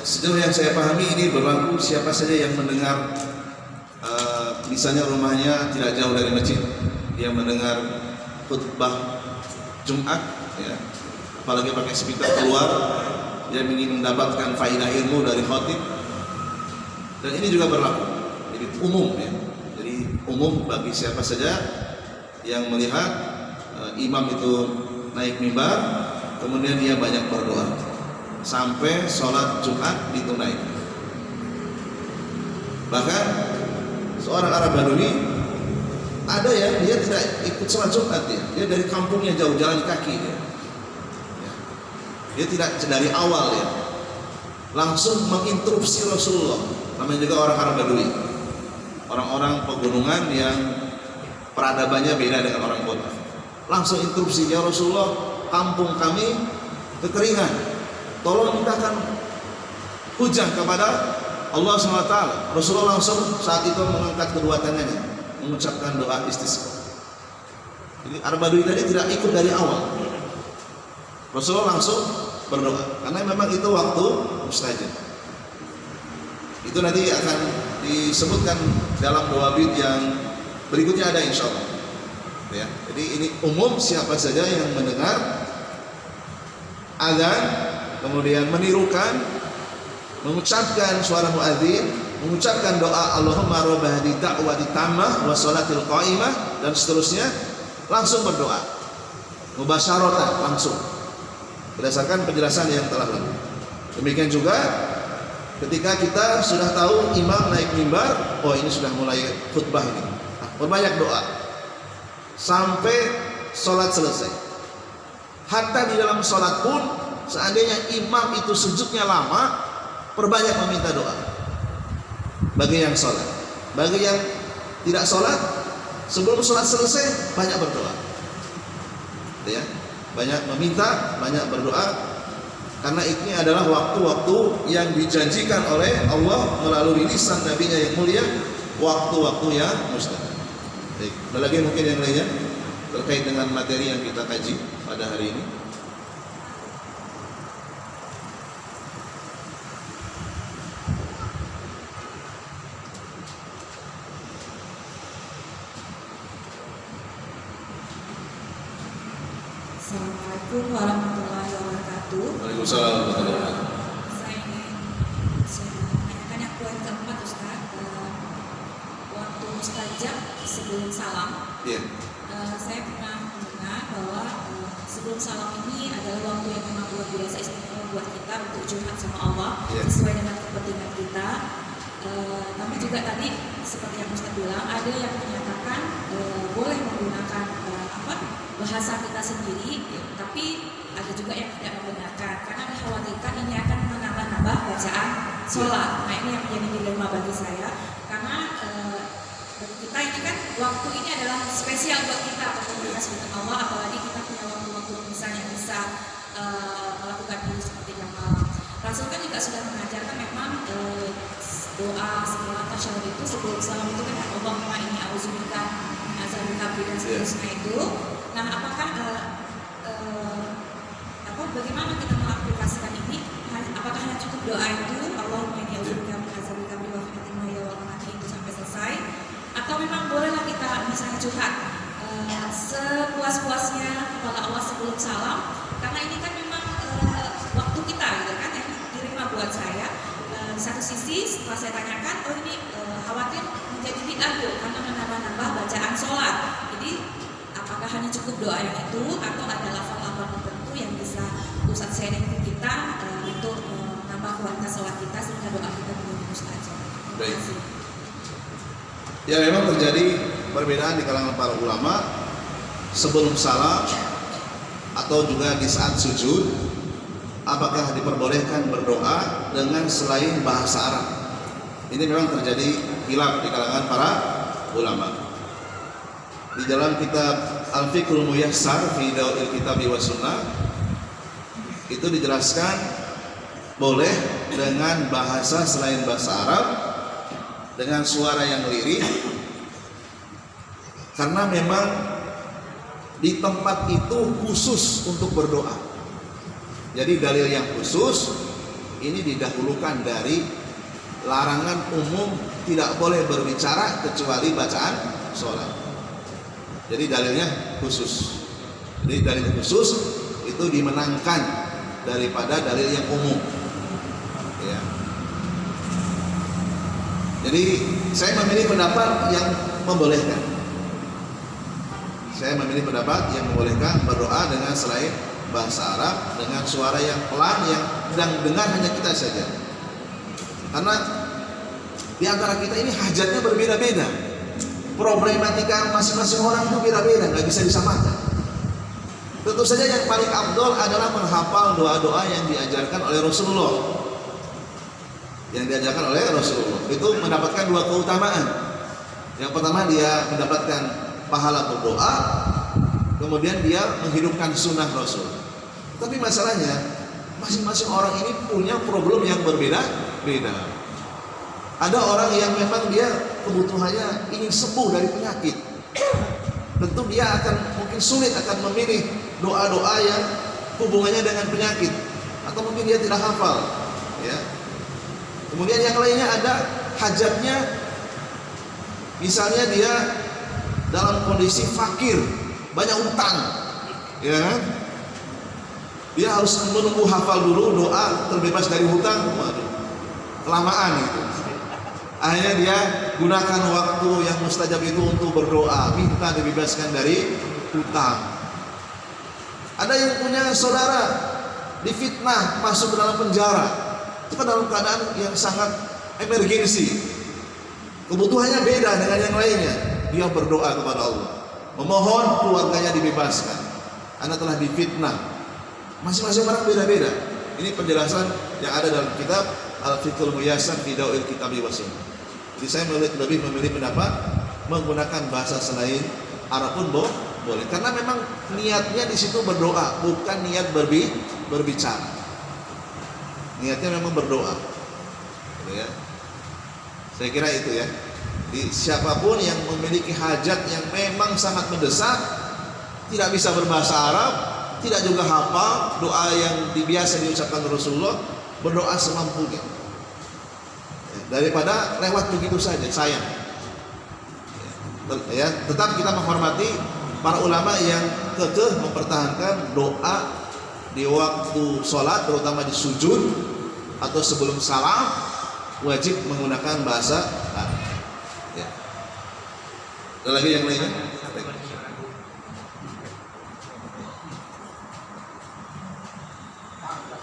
sejauh yang saya pahami ini berlaku siapa saja yang mendengar, misalnya rumahnya tidak jauh dari masjid, dia mendengar khutbah Jumat, ya, apalagi pakai speaker keluar, dia ingin mendapatkan faidah ilmu dari khotib, dan ini juga berlaku, jadi umum, ya, jadi umum bagi siapa saja yang melihat imam itu naik mimbar, kemudian dia banyak berdoa sampai sholat Jumat ditunaikan. Bahkan seorang Arab Badui ada ya, dia tidak ikut sholat Jumat, dia dari kampungnya jauh, jalan kaki dia tidak dari awal ya, langsung menginterupsi Rasulullah. Namanya juga orang Arab Badui, orang-orang pegunungan yang peradabannya beda dengan orang kota. Langsung interupsi, ya Rasulullah, kampung kami kekeringan, tolong mintakan hujan kepada Allah SWT. Rasulullah langsung saat itu mengangkat kedua tangannya, mengucapkan doa istisqa. Jadi Arab Badui tadi tidak ikut dari awal, Rasulullah langsung berdoa, karena memang itu waktu mustajab. Itu nanti akan disebutkan dalam doa bid yang berikutnya ada insya Allah, ya. Jadi ini umum, siapa saja yang mendengar azan kemudian menirukan, mengucapkan suara muadzin, mengucapkan doa Allahumma rabb hadhihi da'wati tammah wa sholatil qa'imah dan seterusnya, langsung berdoa mubasyaratan, langsung berdasarkan penjelasan yang telah lalu. Demikian juga ketika kita sudah tahu imam naik mimbar, oh ini sudah mulai khutbah ini, perbanyak doa sampai sholat selesai. Hatta di dalam sholat pun, seandainya imam itu sujudnya lama, perbanyak meminta doa bagi yang sholat. Bagi yang tidak sholat, sebelum sholat selesai banyak berdoa, ya, banyak meminta, banyak berdoa, karena ini adalah waktu-waktu yang dijanjikan oleh Allah melalui lisan nabinya yang mulia, waktu-waktu yang mustajab. Baik, ada lagi mungkin yang lainnya terkait dengan materi yang kita kaji pada hari ini? Assalamualaikum warahmatullahi wabarakatuh. Waalaikumsalam warahmatullahi wabarakatuh. Saya ingin menanyakan yang poin keempat, Ustaz. Waktu mustajab sebelum salam. Iya. Saya pernah mendengar bahwa sebelum salam ini adalah waktu yang memang luar biasa istimewa buat kita untuk curhat sama Allah, sesuai dengan kepentingan kita. Tapi juga tadi seperti yang Ustaz bilang, ada yang menyatakan boleh menggunakan bahasa kita sendiri, tapi ada juga yang tidak membenarkan karena dikhawatirkan ini akan menambah-nambah bacaan sholat. Nah, ini yang menjadi dilema bagi saya, karena bagi kita ini kan waktu ini adalah spesial buat kita untuk komunikasi dengan Allah, apalagi kita punya waktu-waktu misalnya bisa melakukan diri seperti yang malam. Rasul kan juga sudah mengajarkan memang doa sebelum tasyahud itu, sebelum salam itu kan Allahumma inni a'udzubika min azabil qabri dan seterusnya itu. Nah, apakah bagaimana kita mengaplikasikan ini? Apakah hanya cukup doa itu Allahumma inni a'udzubika min azabil qabri wa fitnatil mahya wal mamati itu sampai selesai, atau memang bolehlah kita misalnya curhat sepuas-puasnya kepada Allah sebelum salam, karena ini kan memang waktu kita gitu kan yang diterima buat saya. Di satu sisi setelah saya tanyakan, oh ini khawatir menjadi bid'ah karena menambah-nambah bacaan sholat. Jadi apakah hanya cukup doa yang itu, atau ada lafal-lafal tertentu yang bisa Ustaz sharing ke kita untuk menambah kualitas sholat kita sehingga doa kita menjadi mustajab? Baik. Ya, memang terjadi perbedaan di kalangan para ulama sebelum salam atau juga di saat sujud, apakah diperbolehkan berdoa dengan selain bahasa Arab. Ini memang terjadi khilaf di kalangan para ulama. Di dalam kitab Al-Fiqhul Muyassar fi Dawil Kitabi wa Sunnah itu dijelaskan boleh dengan bahasa selain bahasa Arab, dengan suara yang lirih, karena memang di tempat itu khusus untuk berdoa. Jadi dalil yang khusus ini didahulukan dari larangan umum tidak boleh berbicara kecuali bacaan sholat. Jadi dalilnya khusus. Jadi dalil khusus itu dimenangkan daripada dalil yang umum. Ya. Jadi saya memilih pendapat yang membolehkan. Saya memilih pendapat yang membolehkan berdoa dengan selain bahasa Arab dengan suara yang pelan yang dengar hanya kita saja. Karena di antara kita ini hajatnya berbeda-beda. Problematika masing-masing orang itu beda-beda, nggak bisa disamakan. Tentu saja yang paling afdol adalah menghafal doa-doa yang diajarkan oleh Rasulullah. Yang diajarkan oleh Rasulullah itu mendapatkan dua keutamaan. Yang pertama dia mendapatkan pahala berdoa, kemudian dia menghidupkan sunnah Rasul. Tapi masalahnya masing-masing orang ini punya problem yang berbeda-beda. Ada orang yang memang dia kebutuhannya ingin sembuh dari penyakit. Tentu dia akan mungkin sulit akan memilih doa-doa yang hubungannya dengan penyakit, atau mungkin dia tidak hafal. Ya. Kemudian yang lainnya ada hajatnya, misalnya dia dalam kondisi fakir, banyak utang, ya kan? Dia harus menunggu hafal dulu doa terbebas dari hutang, waduh, kelamaan itu. Akhirnya dia gunakan waktu yang mustajab itu untuk berdoa, minta dibebaskan dari hutang. Ada yang punya saudara difitnah masuk ke dalam penjara, itu kan dalam keadaan yang sangat emergensi, kebutuhannya beda dengan yang lainnya. Dia berdoa kepada Allah, memohon keluarganya dibebaskan. Anda telah difitnah. Masing-masing orang beda-beda. Ini penjelasan yang ada dalam kitab Al-Fiqhul Muyassar fi Daw'il Kitabi wa Sunnah. Jadi saya lebih memilih pendapat menggunakan bahasa selain Arab pun boleh, karena memang niatnya di situ berdoa, bukan niat berbicara. Niatnya memang berdoa. Gitu ya. Saya kira itu ya. Jadi siapapun yang memiliki hajat yang memang sangat mendesak, tidak bisa berbahasa Arab, tidak juga hafal doa yang biasa diucapkan Rasulullah, berdoa semampunya. Daripada lewat begitu saja, sayang. Ya, tetap kita menghormati para ulama yang kekeh mempertahankan doa di waktu sholat, terutama di sujud atau sebelum salam, wajib menggunakan bahasa Arab. Ya. Ada lagi yang lainnya?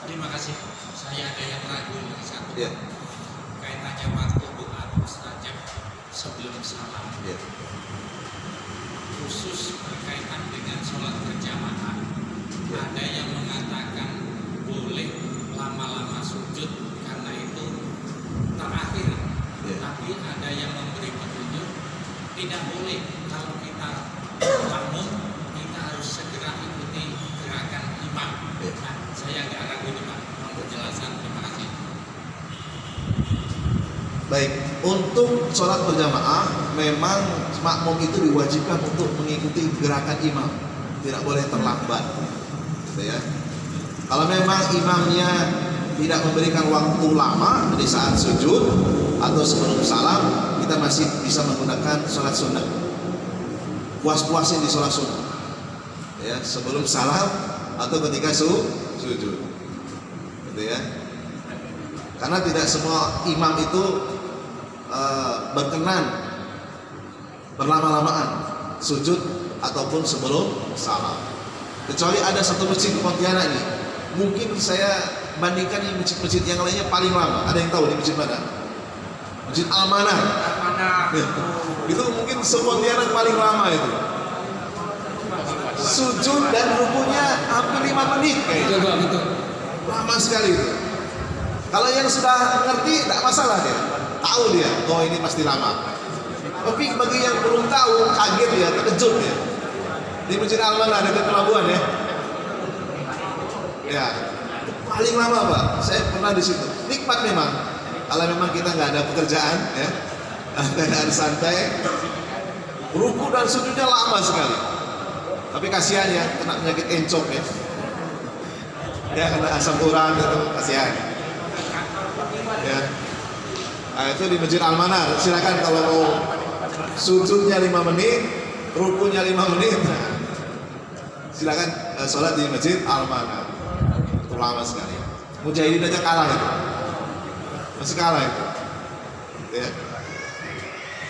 Terima kasih. Saya ada yang ragu yang satu. Ya. Kaitannya waktu doa mustajab sebelum salam. Ya. Khusus berkaitan dengan sholat berjamaah. Ya. Ada yang mengatakan boleh lama-lama sujud karena itu terakhir. Ya. Tapi ada yang memberi petunjuk tidak boleh. Kalau kita makmum, kita harus segera ikuti gerakan imam. Ya. Nah, saya agak ragu nih Pak, mohon penjelasan. Terima kasih. Baik, untuk sholat berjamaah memang makmum itu diwajibkan untuk mengikuti gerakan imam, tidak boleh terlambat, gitu ya. Kalau memang imamnya tidak memberikan waktu lama di saat sujud atau sebelum salam, kita masih bisa menggunakan sholat sunnah. Puas-puasin di sholat sunnah, ya, sebelum salam atau ketika sujud, gitu ya. Karena tidak semua imam itu berkenan berlama-lamaan sujud ataupun sebelum salam. Kecuali ada satu masjid di Pontianak ini, mungkin saya bandingkan ini masjid-masjid yang lainnya paling lama. Ada yang tahu di masjid mana? Masjid Al-Manah. Itu mungkin se-Pontianak paling lama itu. Sujud dan rukunya hampir 5 menit kayaknya. Lama sekali itu. Kalau yang sudah ngerti tidak masalah dia, tahu dia, oh ini pasti lama. Tapi bagi yang belum tahu, kaget ya, terkejut ya. Di Masjid Al-Manah dekat pelabuhan ya. Ya, paling lama Pak. Saya pernah di situ. Nikmat memang. Kalau memang kita nggak ada pekerjaan ya, keadaan santai, ruku dan sujudnya lama sekali. Tapi kasihan ya, kena penyakit encok ya. Ya kena asam urat itu kasihan. itu di Masjid Al-Manar. Silakan kalau mau sujudnya 5 menit, rukunya 5 menit. Silakan sholat di Masjid Al-Manar. Itu lama sekali. Mujahidin aja kalah itu. Masih kalah itu. Ya.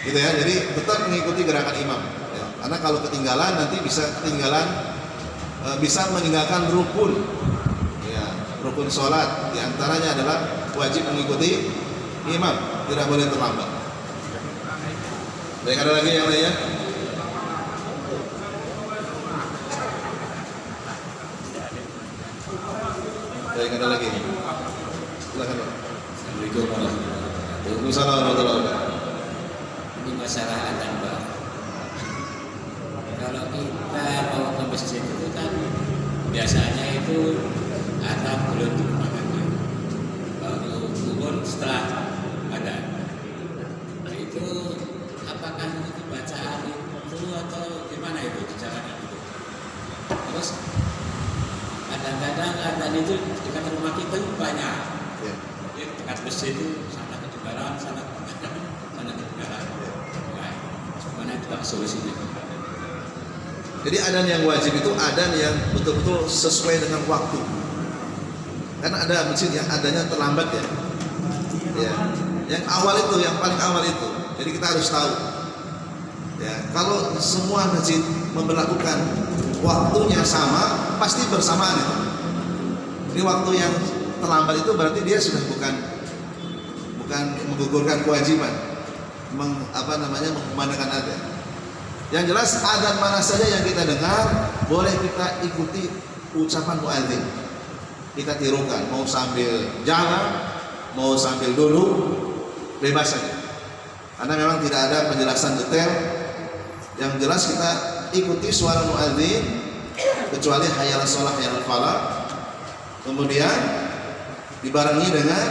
Gitu ya. Jadi tetap mengikuti gerakan imam. Ya. Karena kalau ketinggalan nanti bisa meninggalkan rukun. Ya, rukun sholat. Di antaranya adalah wajib mengikuti imam, tidak boleh terlambat. Baik, ada lagi yang lainnya? Baik, ada lagi. Silakan, Pak. Assalamualaikum warahmatullahi wabarakatuh. Waalaikumsalam warahmatullahi wabarakatuh. Ini masalah adzan, Pak. Kalau kita mau ke masjid itu kan biasanya itu adzan belum dikumandangkan, baru turun setelah adzan. Nah itu apakah itu bacaan itu atau gimana itu caranya itu? Terus kadang-kadang adzan itu dekat rumah kita banyak. Ya. Jadi dekat masjid itu sana kedengaran, sana kedengaran, sana kedengaran. Nah, mana itu Pak solusinya? Jadi adzan yang wajib itu adzan yang betul-betul sesuai dengan waktu. Karena ada masjid yang adanya terlambat ya. Ya. Yang awal itu, yang paling awal itu. Jadi kita harus tahu. Ya, kalau semua masjid memberlakukan waktunya sama, pasti bersamaan itu. Jadi waktu yang terlambat itu berarti dia sudah bukan menggugurkan kewajiban mengumandangkan adzan. Yang jelas adzan mana saja yang kita dengar boleh kita ikuti ucapan muadzin. Kita tirukan, mau sambil jalan, mau sambil duduk, bebas saja. Karena memang tidak ada penjelasan detail. Yang jelas kita ikuti suara muadzin, kecuali hayal shalah hayal falah. Kemudian dibarengi dengan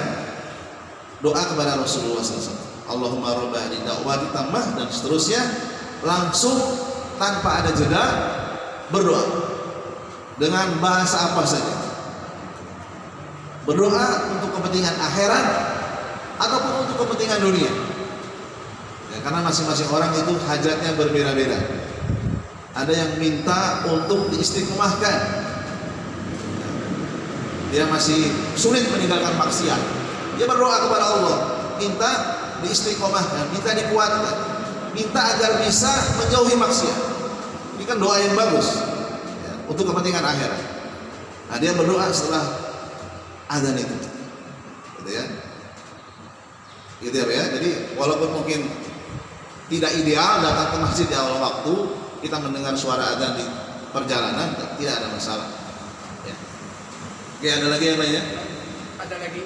doa kepada Rasulullah SAW. Allahumma rabba hadhihi da'wati tammah dan seterusnya. Langsung tanpa ada jeda berdoa dengan bahasa apa saja. Berdoa untuk kepentingan akhirat ataupun untuk kepentingan dunia. Ya, karena masing-masing orang itu hajatnya berbeda-beda. Ada yang minta untuk diistiqomahkan. Dia masih sulit meninggalkan maksiat. Dia berdoa kepada Allah, minta diistiqomahkan, minta dikuatkan, minta agar bisa menjauhi maksiat. Ini kan doa yang bagus ya, untuk kepentingan akhirat. Nah, dia berdoa setelah adzan itu, gitu ya. Gitu ya. Jadi walaupun mungkin tidak ideal datang ke masjid di awal waktu, kita mendengar suara adzan di perjalanan tidak ada masalah. Ya. Oke, ada lagi yang lainnya? Ada lagi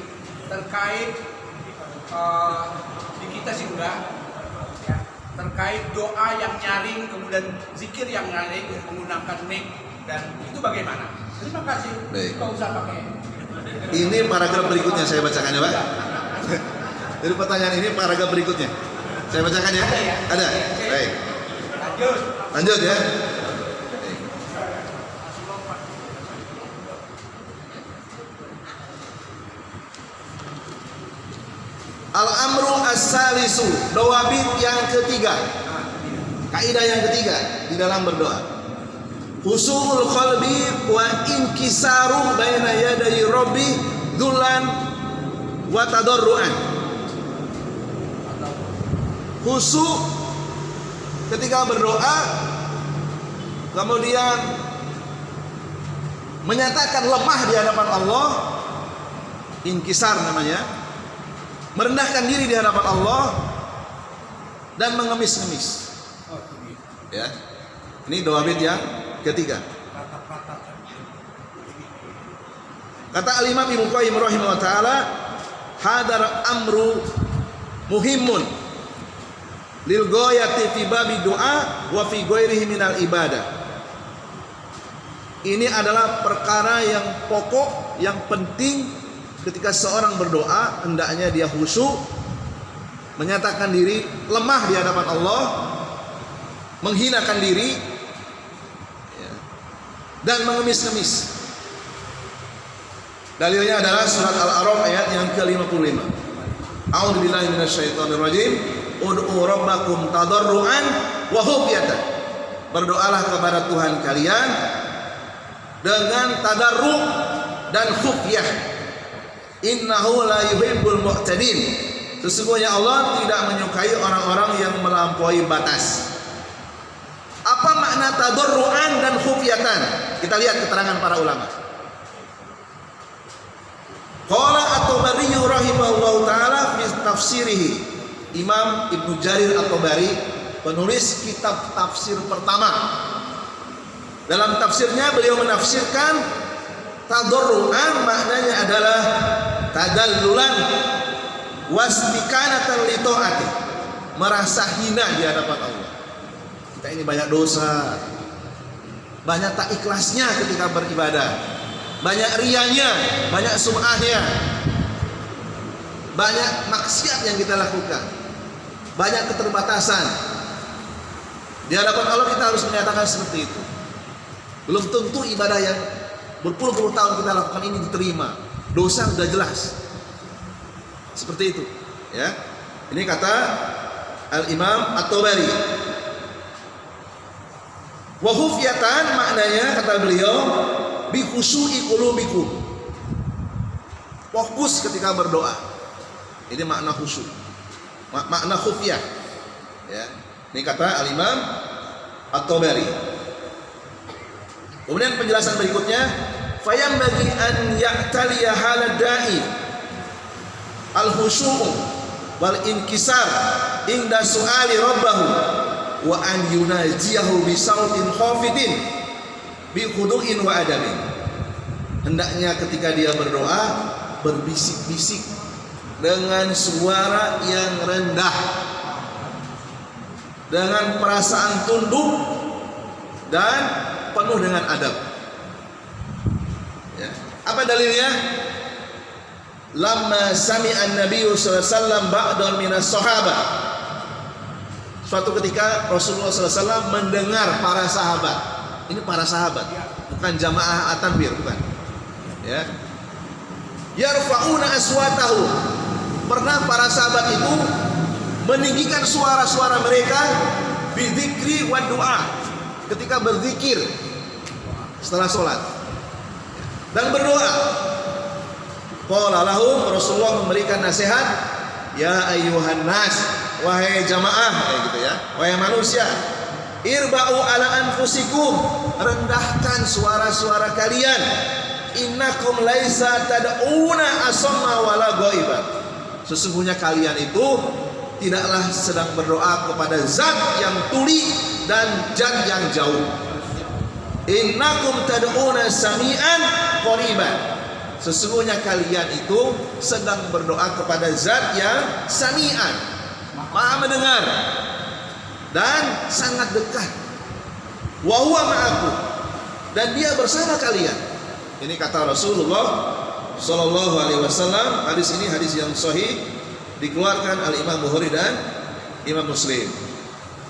terkait di kita sih enggak ya, terkait doa yang nyaring kemudian zikir yang nyaring menggunakan mic dan itu bagaimana? Terima kasih. Baik. Tidak usah pakai. Ini paragraf berikutnya saya bacakan ya Pak. Jadi pertanyaan ini paragraf berikutnya. Saya bacakan ya. Ada ya? Ada. Oke. Baik. Lanjut. Lanjut ya. Al-amru as-salisu, dawabit yang ketiga. Kaidah yang ketiga di dalam berdoa. Husul qalbi wa inkisaru baina yaday rabbi dzullan wa tadarruan. Khusu ketika berdoa, kemudian menyatakan lemah di hadapan Allah, inkisar namanya, merendahkan diri di hadapan Allah dan mengemis-ngemis. Ya, ini doa bid yang ketiga. Kata Al-Imam Ibnu Qayyim rahimahullah taala, hadar amru muhimun lil ghayati fi babi doa wa fi ghairihi minal ibadah. Ini adalah perkara yang pokok, yang penting ketika seorang berdoa, hendaknya dia khusyuk, menyatakan diri lemah di hadapan Allah, menghinakan diri dan mengemis-ngemis. Dalilnya adalah surat Al-A'raf ayat yang ke-55. A'udzubillahi minasyaitonirrajim. Ud'u rabbakum tadarruan wa khufyatan. Berdoalah kepada Tuhan kalian dengan tadarru dan khufyah. Innahu la yuhibbul mu'tadin. Sesungguhnya Allah tidak menyukai orang-orang yang melampaui batas. Apa makna tadarruan dan khufyatan? Kita lihat keterangan para ulama. Qala at-Tabari rahimahullahu taala fi tafsirihi. Imam Ibnu Jarir at-Tabari, penulis kitab tafsir pertama. Dalam tafsirnya beliau menafsirkan tadarruan maknanya adalah tadallulan wastikanatan li taati, merasa hina di hadapan Allah. Kita ini banyak dosa, banyak tak ikhlasnya ketika beribadah, banyak rianya, banyak sum'ahnya, banyak maksiat yang kita lakukan, banyak keterbatasan. Di hadapan Allah kita harus menyatakan seperti itu. Belum tentu ibadah yang berpuluh-puluh tahun kita lakukan ini diterima. Dosa sudah jelas. Seperti itu, ya. Ini kata Al-Imam At-Tabari. Wa khufyatan maknanya kata beliau bi khushu'i qulubikum. Fokus ketika berdoa. Ini makna khusyuk. Makna khufyah. Ya. Ini kata Al-Imam At-Tabari. Kemudian penjelasan berikutnya, fayam bagi an ya'taliya halad da'i al-khusyu' wal inkisar inda su'ali rabbahu wa an yunajiyahu bi sautin khafidin bi khudu'in wa adabin. Hendaknya ketika dia berdoa berbisik-bisik dengan suara yang rendah, dengan perasaan tunduk dan penuh dengan adab. Ya. Apa dalilnya? Lamma sami'an Nabi sallallahu alaihi wasallam ba'dan minas sahabat. Suatu ketika Rasulullah sallallahu alaihi wasallam mendengar para sahabat. Ini para sahabat, bukan jamaah at-tanbir, bukan. Ya. Yarfa'una aswatahu. Pernah para sahabat itu meninggikan suara-suara mereka bidzikri wa du'a, ketika berzikir setelah sholat dan berdoa. Qala lahum, Rasulullah memberikan nasihat, ya ayyuhan nas, wahai jamaah, kayak gitu ya, wahai manusia, irba'u ala anfusikum, rendahkan suara-suara kalian, innakum laisa tad'una asamma wala ghaiban. Sesungguhnya kalian itu tidaklah sedang berdoa kepada zat yang tuli dan zat yang jauh. Innakum tad'una sami'an qariban. Sesungguhnya kalian itu sedang berdoa kepada zat yang sami'an, maha mendengar dan sangat dekat. Wa huwa ma'akum, dan dia bersama kalian. Ini kata Rasulullah sallallahu alaihi wasallam. Hadis ini hadis yang sahih, dikeluarkan Al-Imam Bukhari dan Imam Muslim.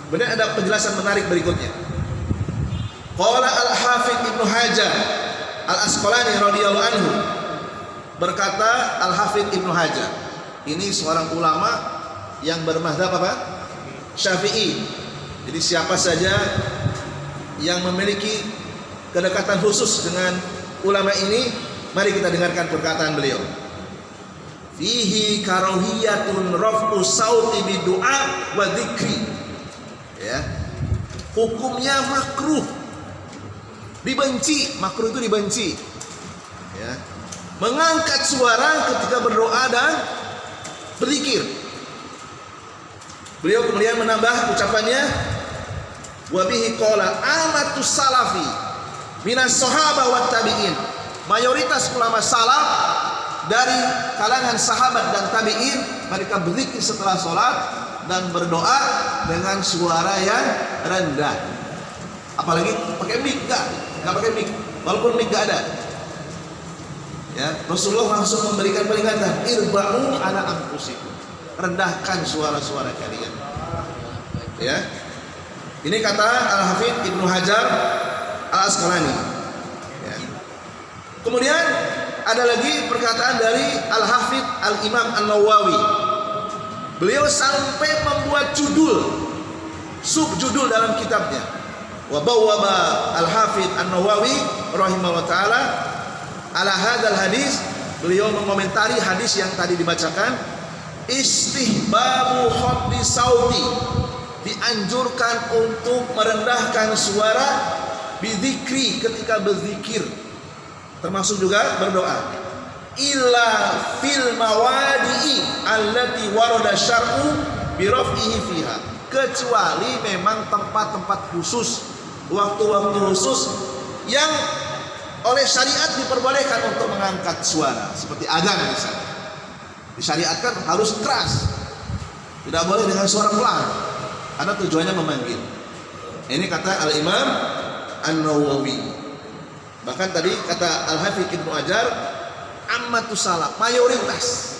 Kemudian ada penjelasan menarik berikutnya. Qala Al-Hafidz Ibnu Hajar Al-Asqalani radhiyallahu anhu, berkata Al-Hafidz Ibnu Hajar, ini seorang ulama yang bermadzhab apa? Syafi'i. Jadi siapa saja yang memiliki kedekatan khusus dengan ulama ini, mari kita dengarkan perkataan beliau. Fihi karohiyatun raf'u sauti bidu'a wa dzikri. Ya. Hukumnya makruh. Dibenci, makruh itu dibenci. Ya. Mengangkat suara ketika berdoa dan berzikir. Beliau kemudian menambah ucapannya, wa bihi qala amatus salafi minas sahaba wat tabi'in. Mayoritas ulama salaf dari kalangan sahabat dan tabi'in, mereka berzikir setelah sholat dan berdoa dengan suara yang rendah. Apalagi pakai mic, enggak pakai mic, walaupun mic enggak ada. Ya, Rasulullah langsung memberikan peringatan, irba'u ala anfusikum, rendahkan suara-suara kalian. Ya. Ini kata Al-Hafidz Ibnu Hajar Al-Asqalani. Ya. Kemudian ada lagi perkataan dari Al-Hafidz Al-Imam An-Nawawi Beliau sampai membuat subjudul dalam kitabnya. Wa bawwaba Al-Hafidz An-Nawawi rahimahullah taala ala hadzal hadis, beliau mengomentari hadis yang tadi dibacakan, istihbabu khafdi sauti, dianjurkan untuk merendahkan suara bidzikri, ketika berzikir, termasuk juga berdoa. Illa fil mawadi'i allati warada syar'u bi raf'ihi fiha, kecuali memang tempat-tempat khusus, waktu-waktu khusus yang oleh syariat diperbolehkan untuk mengangkat suara, seperti adzan misalnya. Disyariatkan harus keras, tidak boleh dengan suara pelan, karena tujuannya memanggil. Ini kata Al-Imam An-Nawawi. Bahkan tadi kata Al-Hafidz Ibnu Hajar, ammatus salaf, mayoritas.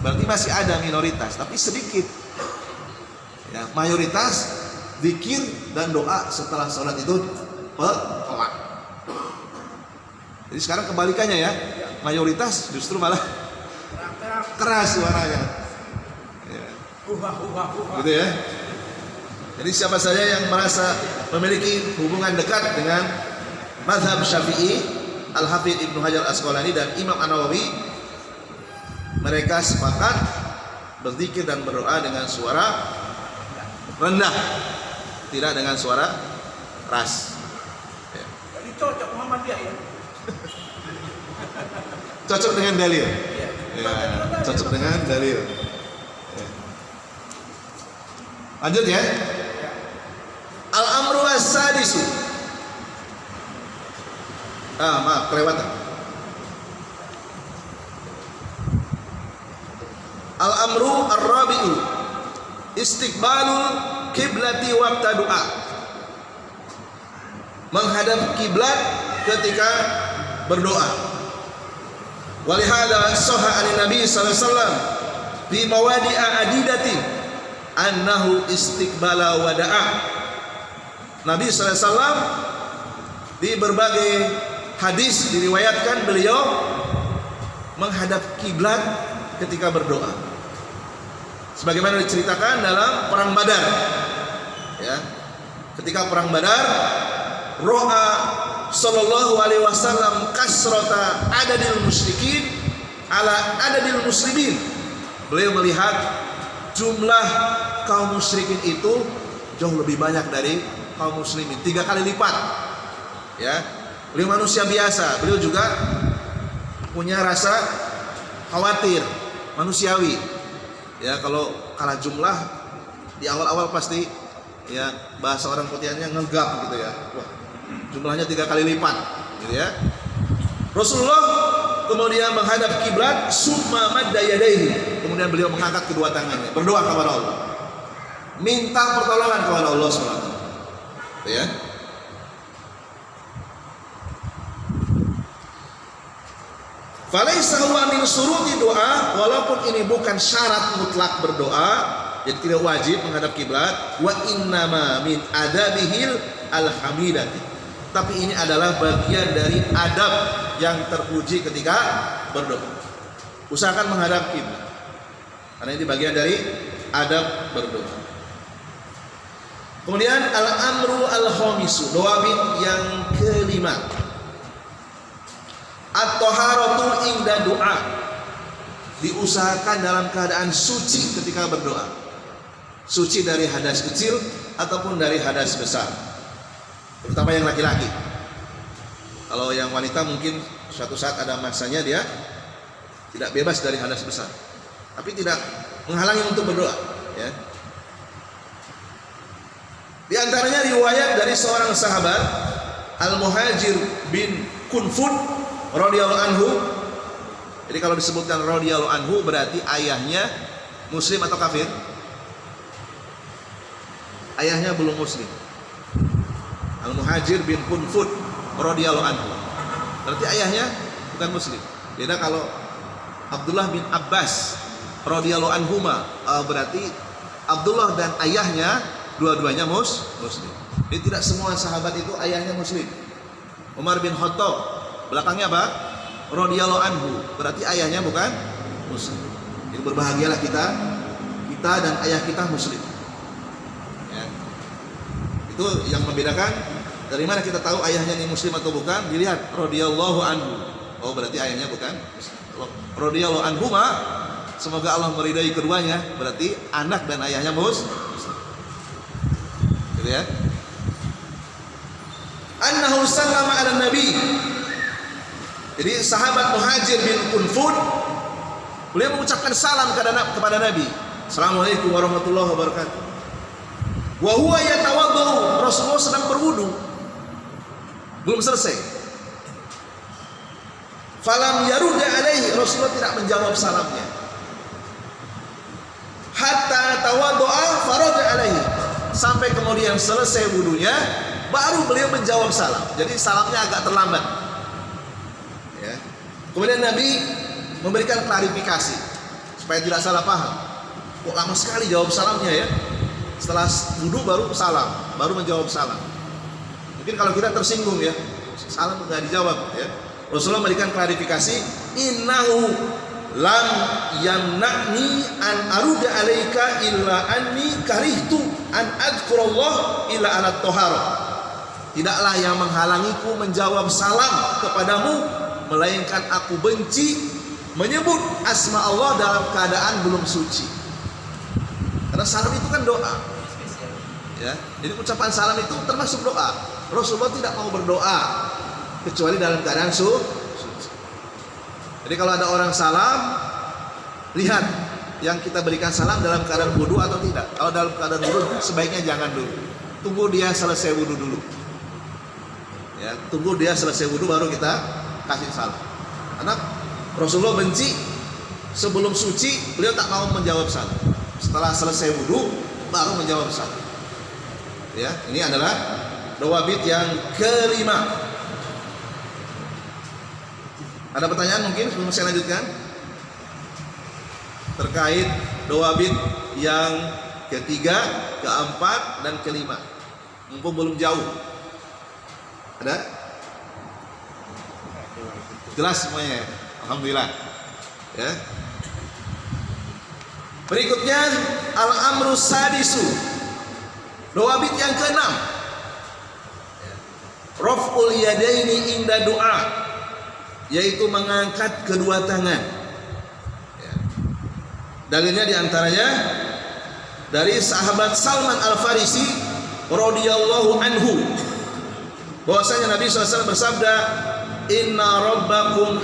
Berarti masih ada minoritas, tapi sedikit. Ya, mayoritas zikir dan doa setelah sholat itu pelan. Jadi sekarang kebalikannya ya, mayoritas justru malah keras suaranya. Ya. Gitu ya. Jadi siapa saja yang merasa memiliki hubungan dekat dengan mazhab Syafi'i, Al-Hafidz Ibnu Hajar Asqalani dan Imam An-Nawawi, mereka sepakat berzikir dan berdoa dengan suara rendah, tidak dengan suara keras. Ya. Jadi cocok Muhammadiyah ya. Cocok dengan dalil. Ya, cocok dengan dalil. Ya. Lanjut ya. Al-amru as-sadisu. Maaf, kelewatan. Al-amru ar-rabi'u istiqbalul kiblati waqta doa, menghadap kiblat ketika berdoa. Walihada sahha an Nabi sallallahu alaihi wasallam fi mawadi'a adidati annahu istiqbala wa da'a. Nabi sallallahu alaihi wasallam di berbagai hadis diriwayatkan beliau menghadap kiblat ketika berdoa. Sebagaimana diceritakan dalam perang Badar. Ya. Ketika perang Badar, ro'a sallallahu alaihi wasallam kasrata adadil musyrikin ala adadil muslimin. Beliau melihat jumlah kaum musyrikin itu jauh lebih banyak dari kaum muslimin, 3 kali lipat. Ya. Beliau manusia biasa, beliau juga punya rasa khawatir, manusiawi. Ya, kalau kalah jumlah di awal-awal pasti ya bahasa orang putihannya ngegap gitu ya. Wah, jumlahnya 3 kali lipat gitu ya. Rasulullah kemudian menghadap kiblat, summa madda yadayhi, kemudian beliau mengangkat kedua tangannya, berdoa kepada Allah, minta pertolongan kepada Allah SWT. Gitu ya. Falaisa huwa min suruti doa, walaupun ini bukan syarat mutlak berdoa, jadi tidak wajib menghadap kiblat. Wa innama min adabihil alhamidati, tapi ini adalah bagian dari adab yang terpuji ketika berdoa. Usahakan menghadap kiblat, karena ini bagian dari adab berdoa. Kemudian al-amru al-khamisu, doa yang kelima, at-taharatu inda doa, diusahakan dalam keadaan suci ketika berdoa, suci dari hadas kecil ataupun dari hadas besar, terutama yang laki-laki. Kalau yang wanita mungkin suatu saat ada masanya dia tidak bebas dari hadas besar, tapi tidak menghalangi untuk berdoa. Ya. Di antaranya riwayat dari seorang sahabat Al-Muhajir bin Kunfud radhiyallahu anhu. Jadi kalau disebutkan radhiyallahu anhu berarti ayahnya muslim atau kafir? Ayahnya belum muslim. Al-Muhajir bin Kunfud radhiyallahu anhu, berarti ayahnya bukan muslim. Beda kalau Abdullah bin Abbas radhiyallahu anhuma, berarti Abdullah dan ayahnya dua-duanya muslim. Jadi tidak semua sahabat itu ayahnya muslim. Umar bin Khattab belakangnya apa? Radhiyallahu anhu, berarti ayahnya bukan muslim. Jadi berbahagialah kita kita dan ayah kita muslim. Ya. Itu yang membedakan. Dari mana kita tahu ayahnya ini muslim atau bukan? Dilihat radhiyallahu anhu. Oh, berarti ayahnya bukan muslim. Radhiyallahu anhuma, semoga Allah meridai keduanya, berarti anak dan ayahnya muslim. Gitu ya. Annahu sallama ala nabi. Jadi sahabat Muhajir bin Kunfud, beliau mengucapkan salam kepada Nabi. Assalamualaikum warahmatullahi wabarakatuh. Wa huwa yatawaddu, Rasulullah sedang berwudu. Belum selesai. Falam yarudda alaihi, Rasulullah tidak menjawab salamnya. Hatta tawaddu'a farada alaihi, sampai kemudian selesai wudunya baru beliau menjawab salam. Jadi salamnya agak terlambat. Ya. Kemudian Nabi memberikan klarifikasi supaya tidak salah paham. Kok lama sekali jawab salamnya ya? Setelah wudu baru salam, baru menjawab salam. Mungkin kalau kita tersinggung ya, salam nggak dijawab ya. Rasulullah memberikan klarifikasi, innahu lam yamna'ni an aruda alaika illa anni karihtu an adkurallah illa ala tohara. Tidaklah yang menghalangiku menjawab salam kepadamu, melainkan aku benci menyebut asma Allah dalam keadaan belum suci. Karena salam itu kan doa. Ya, jadi ucapan salam itu termasuk doa. Rasulullah tidak mau berdoa kecuali dalam keadaan suci. Jadi kalau ada orang salam, lihat yang kita berikan salam dalam keadaan wudu atau tidak. Kalau dalam keadaan wudu sebaiknya jangan dulu. Tunggu dia selesai wudu dulu. Ya, tunggu dia selesai wudu baru kita kasih salam. Karena Rasulullah benci sebelum suci, beliau tak mau menjawab salam. Setelah selesai wudu baru menjawab salam. Ya, ini adalah dawabit yang kelima. Ada pertanyaan mungkin sebelum saya lanjutkan terkait dawabit yang ketiga, keempat, dan kelima. Mumpung belum jauh. Ada? Jelas semuanya. Alhamdulillah. Ya. Berikutnya al-amru sadisu. Dawabit yang keenam. Raf'ul yadaini inda doa, yaitu mengangkat kedua tangan. Ya. Dalilnya diantaranya dari sahabat Salman Al-Farisi radhiyallahu anhu, bahwasanya Nabi SAW bersabda, inna rabbakum